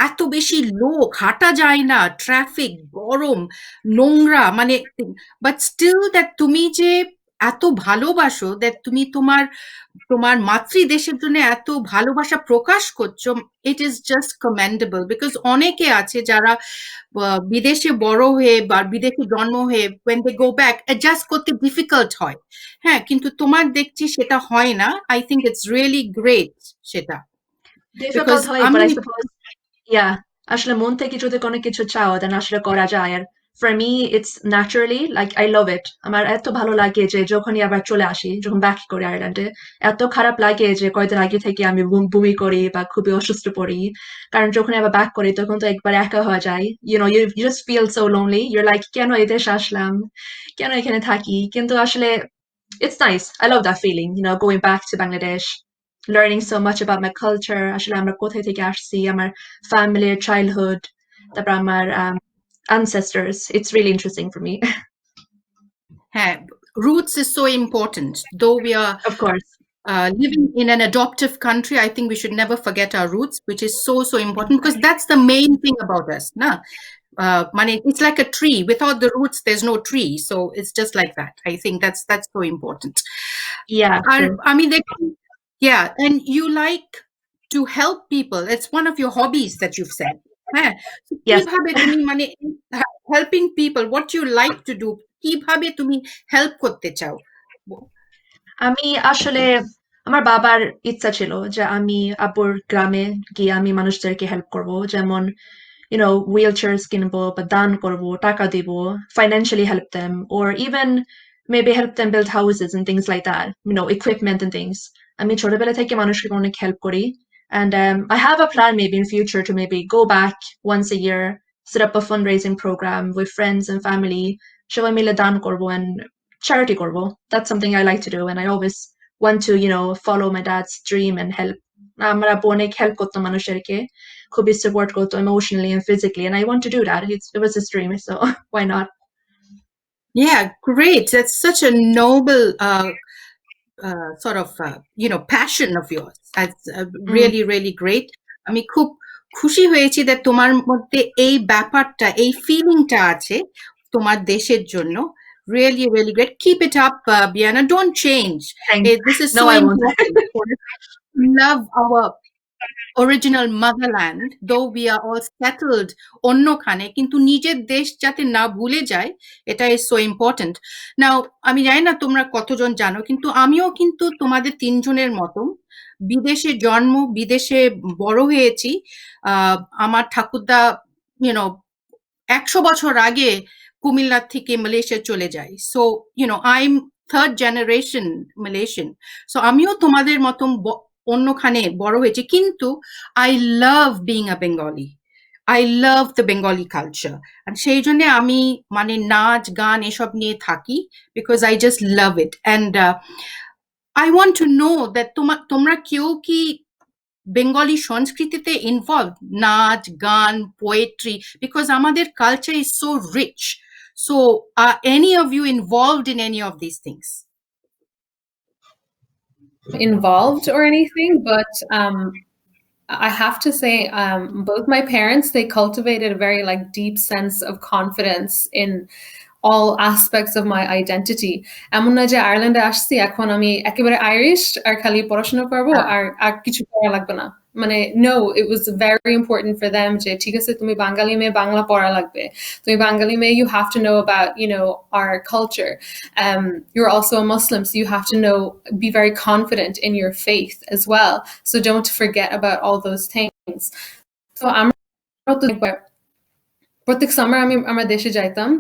[SPEAKER 5] এত বেশি লোক, হাঁটা যায় না, ট্রাফিক, গরম, নোংরা, মানে বাট স্টিল দ্যাট তুমি যে এত ভালোবাসো, দ্যাট তুমি তোমার তোমার মাতৃদেশের জন্য এত ভালোবাসা প্রকাশ করছো, it is just commendable. Because অনেকে আছে যারা বিদেশে বড় হয়ে বা বিদেশে জন্ম হয়ে when they go back adjust করতে ডিফিকাল্ট হয়। হ্যাঁ, কিন্তু তোমার দেখছি সেটা হয় না। I think it's really great সেটা। বিকজ
[SPEAKER 6] Difficult হয়, but
[SPEAKER 5] আমি
[SPEAKER 6] I suppose, yeah, আসলে মন থেকে যদি কোনো কিছু চাও, then আসলে করা যায়। আর for me, it's naturally, like I love it. আমার এত ভালো লাগে যে যখনই আবার চলে আসি, যখন ব্যাক করি আয়ারল্যান্ডে, এত খারাপ লাগে যে কয়দিন আগে থেকে আমি বমি করি বা খুবই অসুস্থ পড়ি। কারণ যখন আবার ব্যাক করি তখন তো একবার একা হয়ে যায়। You know, you just feel so lonely. You're like, কেন এই দেশে আসলাম? কেন এখানে থাকি? কিন্তু আসলে it's nice. I love that feeling, you know, going back to Bangladesh, learning so much about my culture. আসলে আমরা কোথায় থেকে আসছি, আমার family, childhood, তারপর আমার ancestors. It's really interesting for me.
[SPEAKER 5] হ্যাঁ, roots is so important. Though we are
[SPEAKER 6] Of course.
[SPEAKER 5] living in an adoptive country, I think we should never forget our roots, which is so, so important because that's the main thing about us. Na? Mane, it's like a tree. Without the roots, there's no tree. So it's just like that. I think that's so important.
[SPEAKER 6] Yeah,
[SPEAKER 5] R
[SPEAKER 6] true.
[SPEAKER 5] আমি দেখি, yeah, and you like to help people. It's one of your hobbies that you've said. হ্যাঁ, so
[SPEAKER 6] Yes.
[SPEAKER 5] কিভাবে তুমি মানে helping people, what you like to do, কিভাবে তুমি help করতে চাও?
[SPEAKER 6] আমি আসলে আমার বাবার ইচ্ছা ছিল যে আমি আপুর গ্রামে গিয়ে আমি মানুষদেরকে হেল্প করব। যেমন you know, wheelchairs কিনবো বা দান করবো, টাকা দিব, financially help them, or even maybe help them build houses and things like that, you know, equipment and things. আমি ছোটবেলা থেকে মানুষকে অনেক হেল্প করি। And I have a plan maybe in future to maybe go back once a year, set up a fundraising program with friends and family, সবাই মিলে দান করবো and charity করবো. That's something I like to do and I always want to, you know, follow my dad's dream and help. আমার আব্বু অনেক help করতো মানুষদেরকে, খুবই সাপোর্ট করতো emotionally and physically, and I want to do that. It was his dream, so why not?
[SPEAKER 5] Yeah, great. That's such a noble sort of passion of yours. That's
[SPEAKER 6] Mm,
[SPEAKER 5] really really great. আমি খুব খুশি হয়েছি যে তোমার মধ্যে এই ব্যাপারটা, এই ফিলিংটা আছে তোমার দেশের জন্য। Really really great. Keep it up, Biana. Don't change.
[SPEAKER 6] thanks.
[SPEAKER 5] This is
[SPEAKER 6] No,
[SPEAKER 5] so
[SPEAKER 6] I won't.
[SPEAKER 5] important for us to love our original motherland, though we are all settled অন্যখানে, কিন্তু নিজের দেশ যাতে না ভুলে যায়, এটা is so important. Now, আমি জানি না তোমরা কতজন জানো, কিন্তু আমিও কিন্তু তোমাদের তিনজনের মতো বিদেশে জন্ম, বিদেশে বড় হয়েছি। আমার ঠাকুরদা ইউনো ১০০ বছর আগে কুমিল্লা থেকে মালয়েশিয়া চলে যায়। So I am third generation Malaysian. So আমিও তোমাদের মতন অন্যখানে বড় হয়েছি, কিন্তু I love being a Bengali. I love the Bengali culture. আর সেই জন্য আমি মানে নাচ গান এসব নিয়ে থাকি, because I just love it. And I want to know that তোমরা কেউ কি বেঙ্গলি সংস্কৃতিতে ইনভলভ, নাচ গান, পোয়েট্রি, বিকজ আমাদের culture is so rich. So any of you involved in any of this things?
[SPEAKER 8] involved or anything, but I have to say, both my parents, they cultivated a very like deep sense of confidence in all aspects of my identity. এমন না যে আয়ারল্যান্ডে আসছি এখন আমি একেবারে Irish আর খালি পড়াশোনা করবো আর কিছু করা লাগবে না। মানে no, it was very important for them যে ঠিক আছে তুমি বাঙালি মেয়ে বাংলা পড়া লাগবে। তুমি বাঙালি মেয়ে, you have to know about, our culture. You're also a Muslim, so you have to be very confident in your faith as well. So don't forget about all those things. So প্রত্যেক summer আমি আমার দেশে যাইতাম।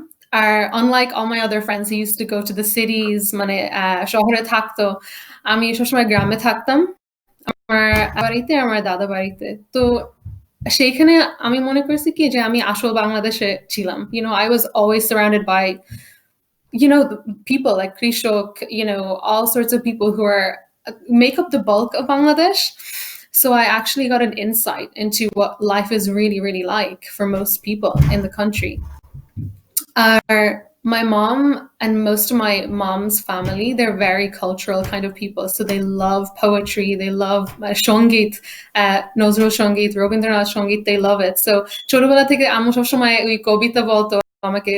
[SPEAKER 8] আর unlike all my other friends who used to go to the cities, মানে শহরে থাকতো, আমি সবসময় গ্রামে থাকতাম আমার বাড়িতে, আমার দাদা বাড়িতে। তো সেইখানে আমি মনে করছি কি যে আমি আসল বাংলাদেশে ছিলাম। I was always surrounded by people like Krishok, all sorts of people who make up the bulk of Bangladesh. So I actually got an insight into what life is really, really like for most people in the country. My mom and most of my mom's family, they're very cultural kind of people. So they love poetry, they love Shongit, Nozrul Shongit, Rabindranath Shongit, they love it. So ছোটবেলা থেকে আম্মু সবসময় ওই কবিতা বলতো আমাকে,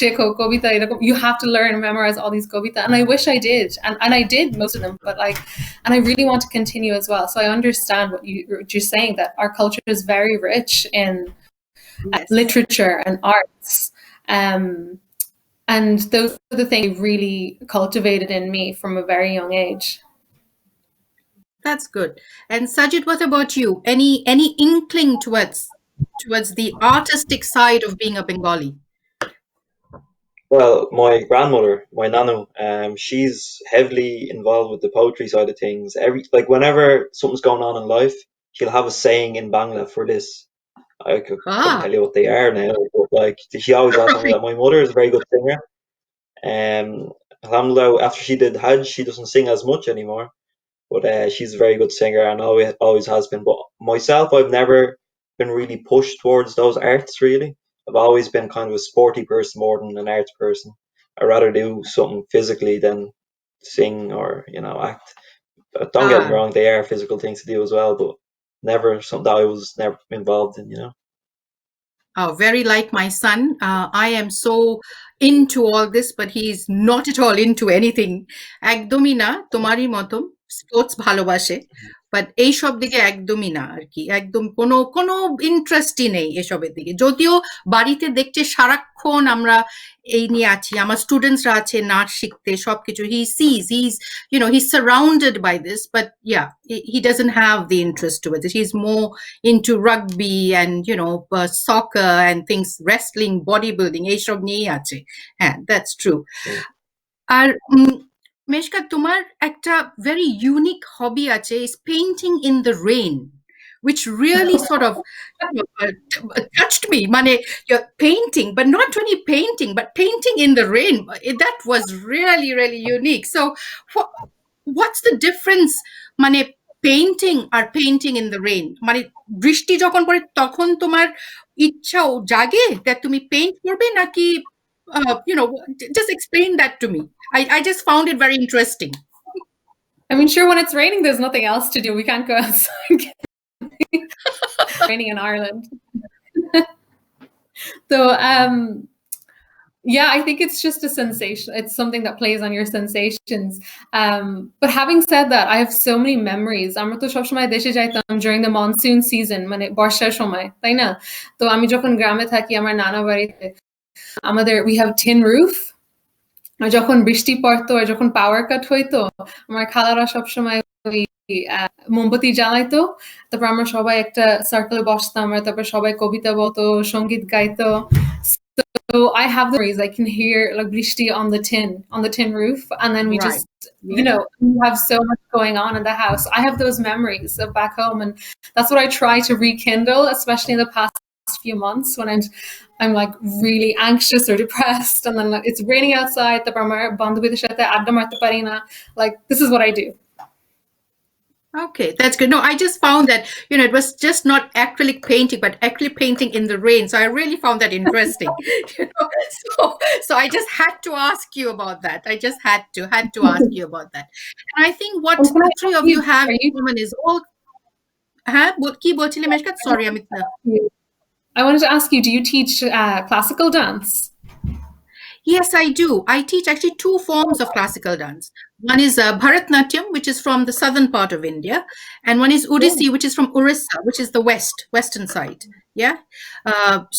[SPEAKER 8] শেখো কবিতা এরকম, you have to learn and memorize all these kobita, and I wish I did, and I did most of them, but and I really want to continue as well. So I understand what you're saying, that our culture is very rich in literature and arts. And those are the things really cultivated in me from a very young age.
[SPEAKER 5] That's good. And Sajid, what about you? Any inkling towards the artistic side of being a Bengali?
[SPEAKER 7] Well, my grandmother, my nanu, she's heavily involved with the poetry side of things. Whenever something's going on in life, she'll have a saying in Bangla for this. I couldn't tell you what they are now, but she always asks me that. My mother is a very good singer. Alhamdulillah, after she did Hajj, she doesn't sing as much anymore, but she's a very good singer and always has been. But myself, I've never been really pushed towards those arts, really. I've always been kind of a sporty person more than an arts person. I'd rather do something physically than sing or, act. But don't get me wrong, they are physical things to do as well, but never something that I was never involved in,
[SPEAKER 5] Oh, very like my son. I am so into all this, but he's not at all into anything. একদমই না, তোমারই মতন sports ভালোবাসে, but এইসব দিকে একদমই না আর কি, একদম কোনো ইন্টারেস্টই নেই এসবের দিকে। যদিও বাড়িতে দেখছে সারাক্ষণ আমরা এই নিয়ে আছি, আমার স্টুডেন্টসরা আছে নাচ শিখতে, সবকিছু he sees, he's surrounded by this, but yeah, he doesn't have the interest towards it. He's more into rugby and soccer and things, wrestling, bodybuilding, এইসব নিয়েই আছে। হ্যাঁ, that's true. আর মেশকা, তোমার একটা very unique hobby আছে, is painting in the rain, which really sort of touched me. Mane, you're painting, but not only painting, but painting in the rain. That was really, really unique. So what's the difference, mane, painting or painting in the rain? Mane, বৃষ্টি যখন পড়ে তখন তোমার ইচ্ছাও জাগে that তুমি paint করবে নাকি just explain that to me. I just found it very interesting.
[SPEAKER 8] I mean, sure, when it's raining, there's nothing else to do. We can't go outside. Raining in Ireland. So, yeah, I think it's just a sensation. It's something that plays on your sensations. But having said that, I have so many memories. আমরা তো সবসময় দেশে যাইতাম during the monsoon season, মানে বর্ষার সময়, তাই না? তো আমি যখন গ্রামে থাকি আমার নানা বাড়িতে, we have tin roof. আর যখন বৃষ্টি পড়তো আর যখন পাওয়ার কাট হইতো, আমার খালারা সবসময় ওই মোমবাতি জ্বালাইতো, তারপর আমরা সবাই একটা সার্কেলে বসতাম আর তারপর সবাই কবিতা বলতো, সঙ্গীত গাইতো। So I have the memories. I can hear like brishti on the tin roof, and then we just, we have so much going on in the house. I have those memories of back home, and that's what I try to rekindle, especially in the past few months when I'm like really anxious or depressed, and then it's raining outside. Like this is what I do.
[SPEAKER 5] Okay, that's good. No, I just found that, it was just not acrylic painting, but acrylic painting in the rain. So I really found that interesting. So I just had to ask you about that. I just had to ask you about that. And I think what
[SPEAKER 8] And can I
[SPEAKER 5] the three
[SPEAKER 8] ask
[SPEAKER 5] of you have
[SPEAKER 8] are
[SPEAKER 5] in
[SPEAKER 8] you,
[SPEAKER 5] common is all, হ্যাঁ, কি বলছিলে Mishkat? Sorry, Amita.
[SPEAKER 8] I wanted to ask you, do you teach classical dance?
[SPEAKER 5] Yes, I do. I teach actually two forms of classical dance. One is Bharatnatyam, which is from the southern part of India, and one is Odissi, which is from Orissa, which is the western side. Yeah.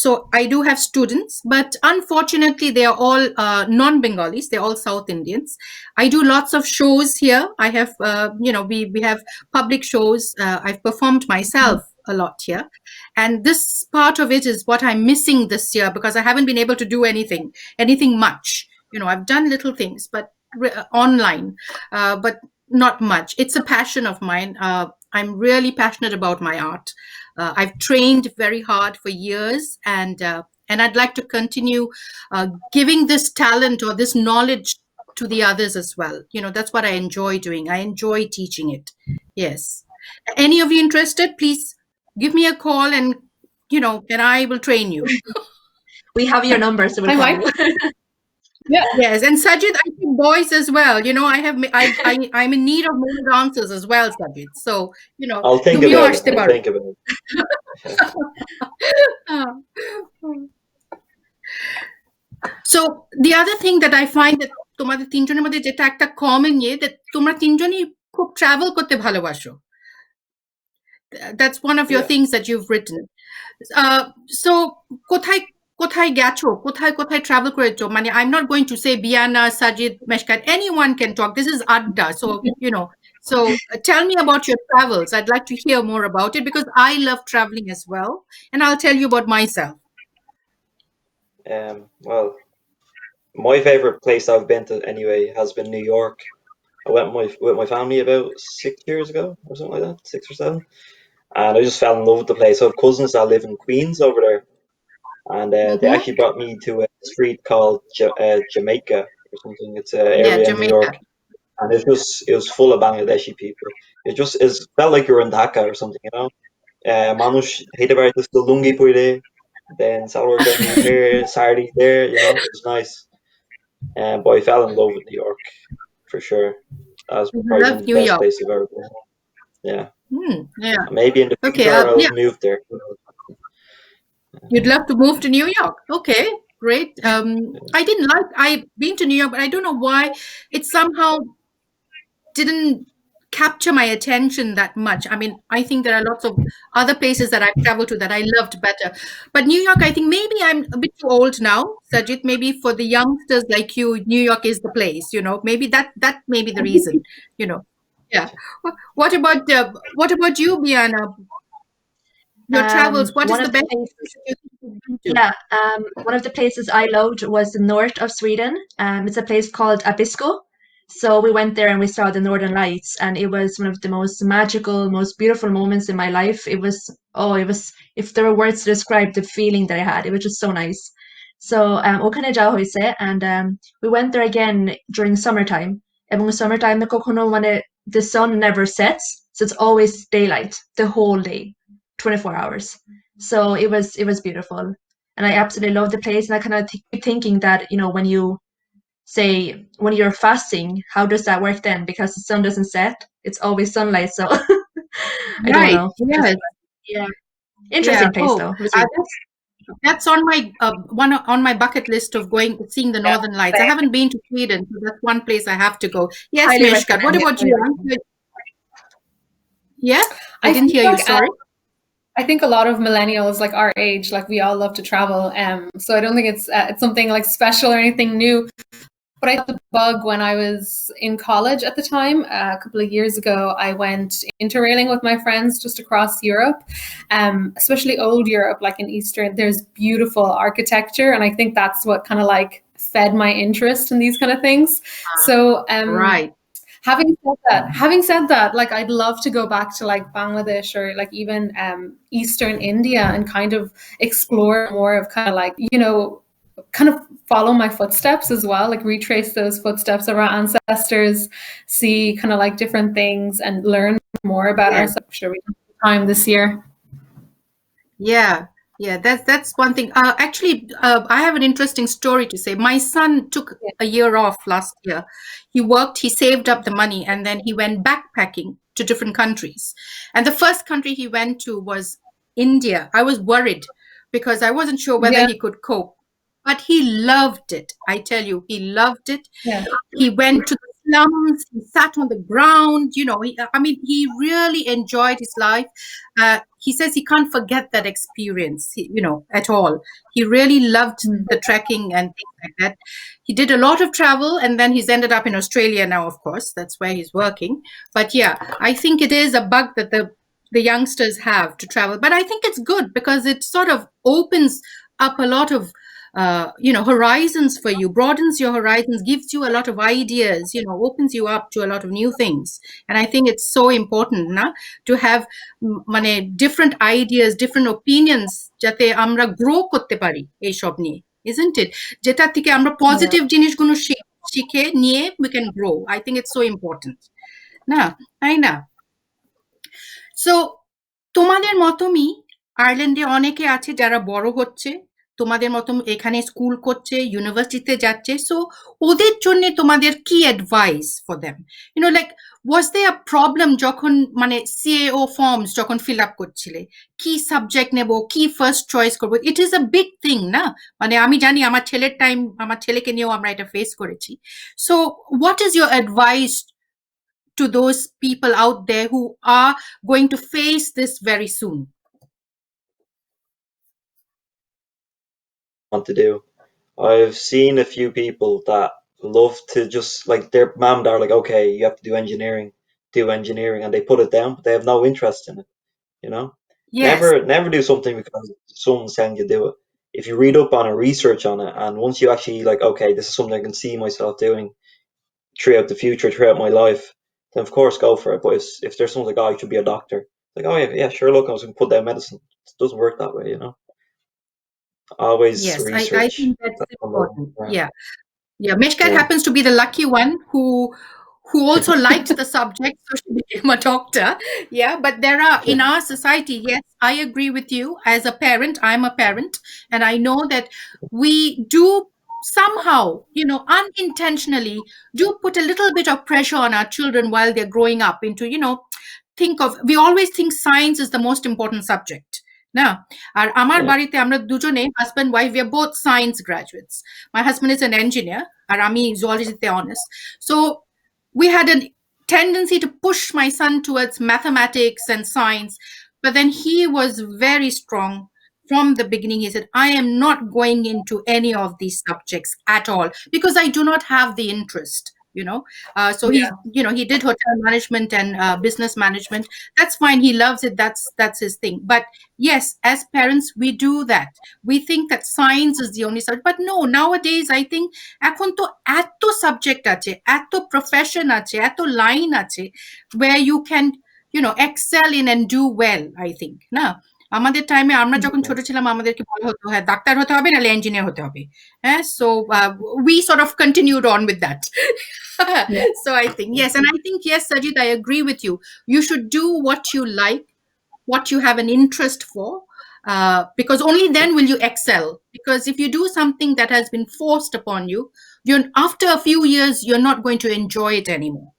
[SPEAKER 5] So I do have students, but unfortunately, they are all non-Bengalis. They're all South Indians. I do lots of shows here. I have, we have public shows. I've performed myself a lot here. And this part of it is what I'm missing this year because I haven't been able to do anything much. I've done little things, but online, but not much. It's a passion of mine. I'm really passionate about my art. I've trained very hard for years, and I'd like to continue giving this talent or this knowledge to the others as well. That's what I enjoy doing. I enjoy teaching it. Yes. Any of you interested? Please give me a call, and I will train you.
[SPEAKER 6] We have your number, so we'll
[SPEAKER 8] I
[SPEAKER 6] call
[SPEAKER 8] might.
[SPEAKER 6] you.
[SPEAKER 5] Yeah. Yes, and Sajid, I think boys as well. I'm in need of more dancers as well, Sajid. So,
[SPEAKER 7] I'll think
[SPEAKER 5] তুমিও
[SPEAKER 7] about it.
[SPEAKER 5] আসতে
[SPEAKER 7] I'll
[SPEAKER 5] পারো।
[SPEAKER 7] think about it.
[SPEAKER 5] So the other thing that I find that তোমাদের তিনজনের মধ্যে যেটা একটা common that তোমরা তিনজনই খুব travel করতে ভালোবাসো. That's one of your
[SPEAKER 7] Yeah.
[SPEAKER 5] things that you've written. So কোথায় কোথায় গেছো? কোথায় travel করেছো? মানে I'm not going to say Biana, Sajid, Meshkat, anyone can talk. This is ADDA. So tell me about your travels. I'd like to hear more about it because I love traveling as well. And I'll tell you about myself.
[SPEAKER 7] Well, my favorite place I've been to anyway has been New York. I went with my family about 6 years ago or something like that, 6 or 7, and I just fell in love with the place. I have cousins that live in Queens over there, and they actually brought me to a street called Jamaica or something. It's an
[SPEAKER 5] Yeah,
[SPEAKER 7] area in New York,
[SPEAKER 5] Jamaica.
[SPEAKER 7] and it was full of Bangladeshi people. It felt like you were in Dhaka or something, you know. Manush hate about this the lungi pure, then salwar kameez here, sardi's there, you know. It was nice. But I fell in love with New York for sure. That's
[SPEAKER 5] I
[SPEAKER 7] probably
[SPEAKER 5] love
[SPEAKER 7] been the
[SPEAKER 5] New
[SPEAKER 7] best
[SPEAKER 5] York.
[SPEAKER 7] place I've ever been. Yeah.
[SPEAKER 5] Yeah.
[SPEAKER 7] Maybe in the
[SPEAKER 5] Okay.
[SPEAKER 7] future I'll
[SPEAKER 5] Yeah.
[SPEAKER 7] move there.
[SPEAKER 5] You'd love to move to New York. Okay, great. I've been to New York, but I don't know why it somehow didn't capture my attention that much. I mean, I think there are lots of other places that I've traveled to that I loved better. But New York, I think maybe I'm a bit too old now, Sajid. Maybe for the youngsters like you, New York is the place, Maybe that may be the reason, Yeah. What about you, Biana? Your travels, what is
[SPEAKER 6] One
[SPEAKER 5] the
[SPEAKER 6] of the
[SPEAKER 5] best
[SPEAKER 6] places,
[SPEAKER 5] place that you've been to?
[SPEAKER 6] yeah, one of the places I loved was the north of Sweden. It's a place called Abisko. So we went there and we saw the Northern Lights, and it was one of the most magical, most beautiful moments in my life. If there were words to describe the feeling that I had, it was just so nice. So, ওখানে যাওয়া হয়েছে, and we went there again during summertime. এবং summertime কখনো মানে the sun never sets, so it's always daylight the whole day, 24 hours. So it was beautiful, and I absolutely love the place. And I kind of keep thinking that when you're fasting, how does that work then? Because the sun doesn't set; it's always sunlight. So I don't
[SPEAKER 5] Right.
[SPEAKER 6] know.
[SPEAKER 5] Yes.
[SPEAKER 6] Yeah,
[SPEAKER 5] Yeah.
[SPEAKER 6] interesting place
[SPEAKER 5] Oh,
[SPEAKER 6] though. It was really
[SPEAKER 5] that's on my on my bucket list of seeing the Northern Lights. I haven't been to Sweden, so that's one place I have to go. Yes,
[SPEAKER 6] highly
[SPEAKER 5] Meshkat. What
[SPEAKER 6] recommend.
[SPEAKER 5] about you? Yeah, I
[SPEAKER 8] I
[SPEAKER 5] didn't
[SPEAKER 8] think
[SPEAKER 5] hear you.
[SPEAKER 8] like,
[SPEAKER 5] Sorry.
[SPEAKER 8] I think a lot of millennials, like our age, like we all love to travel. So I don't think it's something like special or anything new. But I got the bug when I was in college at the time. A couple of years ago, I went interrailing with my friends just across Europe, especially old Europe, like in Eastern. There's beautiful architecture, and I think that's what kind of like fed my interest in these kind of things. So
[SPEAKER 5] Right.
[SPEAKER 8] Having said that, like I'd love to go back to like Bangladesh or like even Eastern India and kind of explore more of kind of like, kind of follow my footsteps as well, like retrace those footsteps of our ancestors, see kind of like different things and learn more about
[SPEAKER 5] Yes.
[SPEAKER 8] ourselves. Sure, we have time this year.
[SPEAKER 5] Yeah, yeah, that's one thing. Actually, I have an interesting story to say. My son took a year off last year. He worked, he saved up the money, and then he went backpacking to different countries. And the first country he went to was India. I was worried because I wasn't sure whether
[SPEAKER 8] Yeah.
[SPEAKER 5] he could cope. But he loved it. I tell you, he loved it.
[SPEAKER 8] Yeah.
[SPEAKER 5] He went to the slums, he sat on the ground, I mean, he really enjoyed his life. He says he can't forget that experience, at all. He really loved the trekking and things like that. He did a lot of travel, and then he's ended up in Australia now, of course. That's where he's working. But yeah, I think it is a bug that the youngsters have to travel. But I think it's good because it sort of opens up a lot of horizons for you, broadens your horizons, gives you a lot of ideas, opens you up to a lot of new things. And I think it's so important to have different ideas, different opinions, যাতে আমরা grow করতে পারি এইসব নিয়ে, isn't it? যেটা থেকে আমরা positive জিনিসগুলো শিখে নিয়ে we can grow. I think it's so important. না, তাই না? সো তোমাদের মতনই আয়ারল্যান্ডে অনেকে আছে যারা বড় হচ্ছে, তোমাদের মতন এখানে স্কুল করছে, ইউনিভার্সিটিতে যাচ্ছে। সো ওদের জন্য তোমাদের কি advice for them? Like was there a problem যখন সিএও ফর্মস যখন ফিল আপ করছিলে, কি সাবজেক্ট নেব, কি ফার্স্ট চয়েস করবো? It is a big thing না? আমি জানি আমার ছেলেকে নিয়েও আমরা এটা ফেস করেছি। So what is your advice to those people out there who are going to face this very soon?
[SPEAKER 7] Want to do. I've seen a few people that love to just like their mom and dad are like, okay, you have to do engineering, and they put it down, but they have no interest in it. You know,
[SPEAKER 5] Yes.
[SPEAKER 7] never do something because someone's telling you to do it. If you read up on it, research on it, and once you actually like, okay, this is something I can see myself doing throughout the future, throughout my life, then of course go for it. But if there's someone like, oh, you should be a doctor, like, oh yeah, sure, look, I was gonna put down medicine. It doesn't work that way, you know. Always
[SPEAKER 5] Yes, I
[SPEAKER 7] research.
[SPEAKER 5] think that's
[SPEAKER 7] That's
[SPEAKER 5] important.
[SPEAKER 7] yeah.
[SPEAKER 5] Yeah. Yeah, Meshkat
[SPEAKER 7] Yeah.
[SPEAKER 5] happens to be the lucky one who also liked the subject, so she became a doctor. Yeah, but there are in our society, yes, I agree with you. As a parent, I'm a parent, and I know that we do somehow, unintentionally do put a little bit of pressure on our children while they're growing up into, we always think science is the most important subject. না, আর আমার
[SPEAKER 7] Yeah.
[SPEAKER 5] বাড়িতে আমরা দুজনে husband wife we are both science graduates. My husband is an engineer আর আমি zoology-তে honest. So we had a tendency to push my son towards mathematics and science, but then he was very strong from the beginning. He said, I am not going into any of these subjects at all because I do not have the interest. So he did hotel management and business management. That's fine, he loves it, that's his thing. But yes, as parents we do that. We think that science is the only subject, but no, nowadays I think এখন তো এত subject আছে, এত profession আছে, এত line আছে where you can excel in and do well, I think. না, আমাদের টাইমে আমরা যখন ছোট ছিলাম আমাদেরকে বলা হতো হ্যাঁ ডাক্তার হতে হবে নাহলে ইঞ্জিনিয়ার হতে হবে। হ্যাঁ, so we sort of continued on with that. So I think yes, and I think yes, Sajid, I agree with you. You should do what you like, what you have an interest for, because only then will you excel. Because if you do something that has been forced upon you, after a few years you're not going to enjoy it anymore.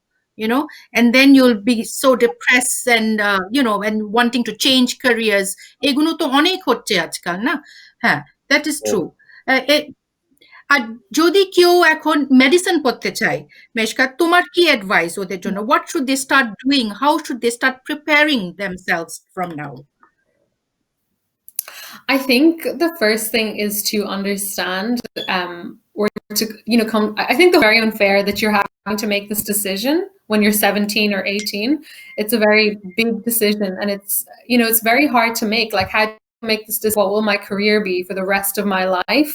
[SPEAKER 5] And then you'll be so depressed and and wanting to change careers. এগুলো তো অনেক হচ্ছে আজকাল না? হ্যাঁ, that is true. আর যদি কেউ এখন মেডিসিন পড়তে চায়, মেশকাত, তোমার কি অ্যাডভাইস ওদের জন্য? What should they start doing? How should they start preparing themselves from now?
[SPEAKER 8] I think the first thing is to understand or to come. I think it's very unfair that you're having to make this decision when you're 17 or 18. It's a very big decision, and it's very hard to make. Like, how to make this decision? What will my career be for the rest of my life?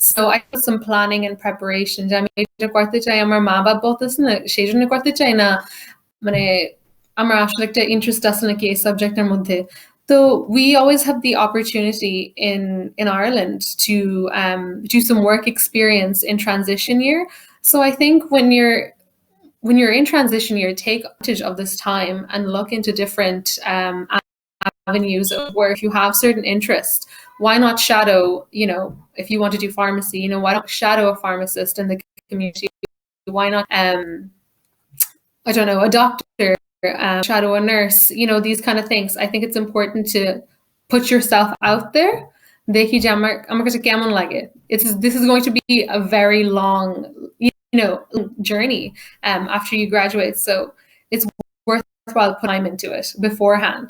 [SPEAKER 8] So I did some planning and preparation. আমি এটা করতে চাই, আমার মা বাবা বলতেছে না সেই জন্য করতে চাই না, আমার আসলে একটা ইন্টারেস্ট আছে নাকি এই সাবজেক্টের মধ্যে। So we always have the opportunity in Ireland to do some work experience in transition year. So I think when you're in transition year, take advantage of this time and look into different avenues of where if you have certain interests, why not shadow, if you want to do pharmacy, why not shadow a pharmacist in the community? Why not, I don't know, a doctor, shadow a nurse, these kind of things. I think it's important to put yourself out there. This is going to be a very long, journey after you graduate. So it's worthwhile putting time into it beforehand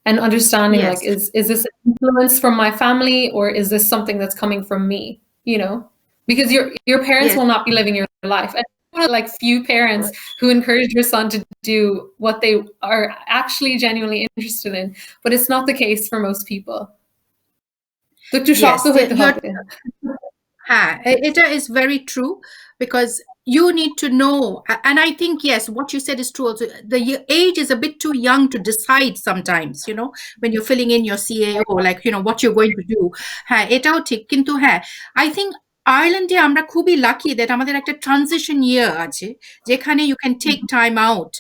[SPEAKER 8] and understanding
[SPEAKER 5] Yes.
[SPEAKER 8] like, is this an influence from my family or is this something that's coming from me? Because your parents
[SPEAKER 5] Yes.
[SPEAKER 8] will not be living your life. And one of like few parents who encourage your son to do what they are actually genuinely interested in, but it's not the case for most people.
[SPEAKER 5] Yes, এটা is very true because you need to know, and I think yes, what you said is true also. The age is a bit too young to decide sometimes, when you're filling in your CAO, like what you're going to do. হ্যাঁ, এটাও ঠিক, কিন্তু হ্যাঁ, I think আয়ারল্যান্ডে আমরা খুবই lucky that আমাদের একটা ট্রানজিশন ইয়ার আছে যেখানে you can take time out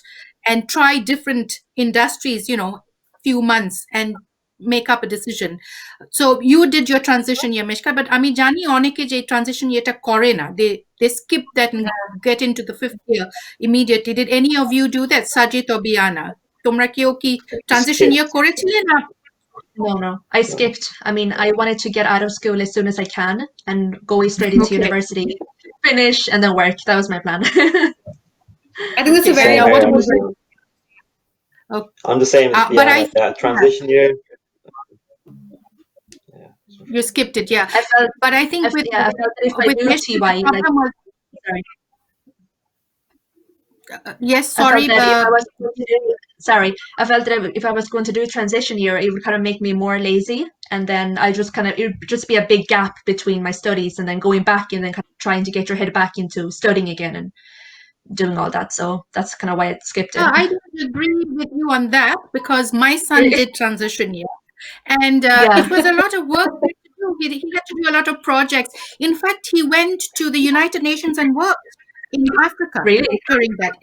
[SPEAKER 5] and try different industries, few months and make up a decision. So you did your transition year, Mishka, but আমি জানি অনেকে যে transition yearটা করে না, they skip that and get into the 5th year immediately. Did any of you do that, Sajid or Biana? তোমরা কেউ কি transition year করেছিলে না?
[SPEAKER 6] No, I skipped. I mean, I wanted to get out of school as soon as I can and go straight into
[SPEAKER 5] Okay.
[SPEAKER 6] university, finish, and then work. That was my plan.
[SPEAKER 8] I think that's a very
[SPEAKER 7] Same here, I'm the same as
[SPEAKER 5] but
[SPEAKER 7] Biana. Transition year.
[SPEAKER 5] You skipped it, yeah.
[SPEAKER 6] I felt,
[SPEAKER 5] But I think with
[SPEAKER 6] I felt that if I
[SPEAKER 5] with
[SPEAKER 6] do
[SPEAKER 5] Mishka, the
[SPEAKER 6] TY, like,
[SPEAKER 5] problem was,
[SPEAKER 6] sorry.
[SPEAKER 5] yes,
[SPEAKER 6] I
[SPEAKER 5] sorry,
[SPEAKER 6] felt that if I was going to do, sorry, I felt that if I was going to do transition year, it would kind of make me more lazy, and then it would just be a big gap between my studies, and then going back and then kind of trying to get your head back into studying again and doing all that. So that's kind of why I skipped it.
[SPEAKER 5] I don't agree with you on that because my son did transition year, and
[SPEAKER 6] Yeah.
[SPEAKER 5] it was a lot of work to do. He had to do a lot of projects. In fact, he went to the United Nations and worked in Africa.
[SPEAKER 6] Really?
[SPEAKER 5] During that.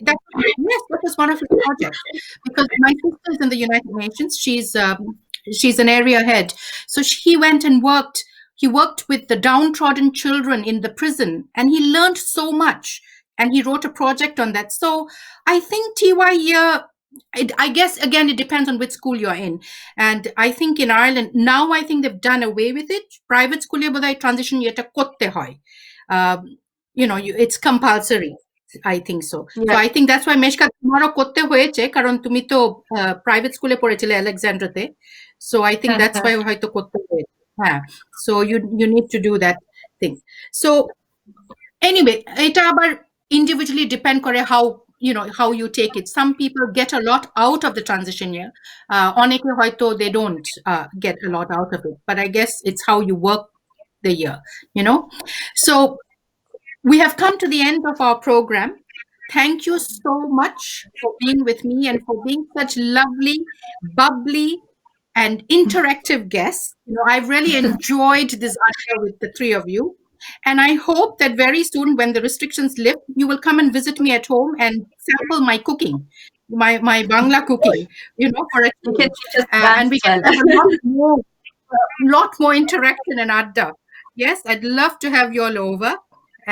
[SPEAKER 5] Yes, that was one of his projects. Because my sister is in the United Nations. She's an area head. So he went and worked. He worked with the downtrodden children in the prison, and he learned so much. And he wrote a project on that. So I think TY year, I guess, again, it depends on which school you're in. And I think in Ireland, now I think they've done away with it. Private school, transition yearটা করতে হয়. It's compulsory. I think so.
[SPEAKER 6] Yeah.
[SPEAKER 5] So I think that's why Meshka তোমারও করতে হয়েছে কারণ তুমি তো private স্কুলে পড়েছিলে আলেকজান্ড্রাতে. So I think that's why হয়তো করতে হয়েছে. হ্যাঁ. So you need to do that thing. So anyway, এটা আবার individually depend করে how you take it. Some people get a lot out of the transition year. অনেকে হয়তো they don't get a lot out of it. But I guess it's how you work the year, So we have come to the end of our program. Thank you so much for being with me and for being such lovely, bubbly, and interactive guests. I've really enjoyed this idea with the three of you. And I hope that very soon, when the restrictions lift, you will come and visit me at home and sample my cooking, my Bangla cooking, for a
[SPEAKER 6] You can
[SPEAKER 5] change.
[SPEAKER 6] teach us that
[SPEAKER 5] And we
[SPEAKER 6] as
[SPEAKER 5] can
[SPEAKER 6] well.
[SPEAKER 5] have a lot more interaction and adda. Yes, I'd love to have you all over.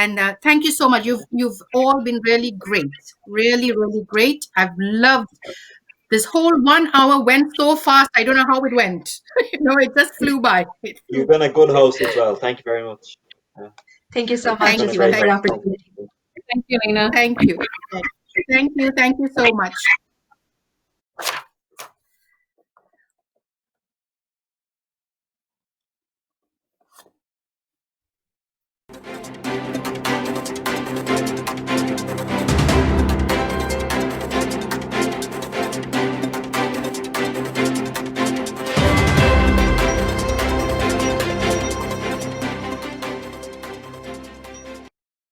[SPEAKER 5] And thank you so much. You've all been really great, really, really great. I've loved this whole 1 hour went so fast. I don't know how it went. It just flew by.
[SPEAKER 7] You've been a good host as well. Thank you very much.
[SPEAKER 6] Thank you so much
[SPEAKER 5] Thank
[SPEAKER 6] as
[SPEAKER 5] you.
[SPEAKER 6] well for the
[SPEAKER 7] Thank
[SPEAKER 6] opportunity.
[SPEAKER 8] Thank you, Lena.
[SPEAKER 5] Thank you. Thank you. Thank you so much.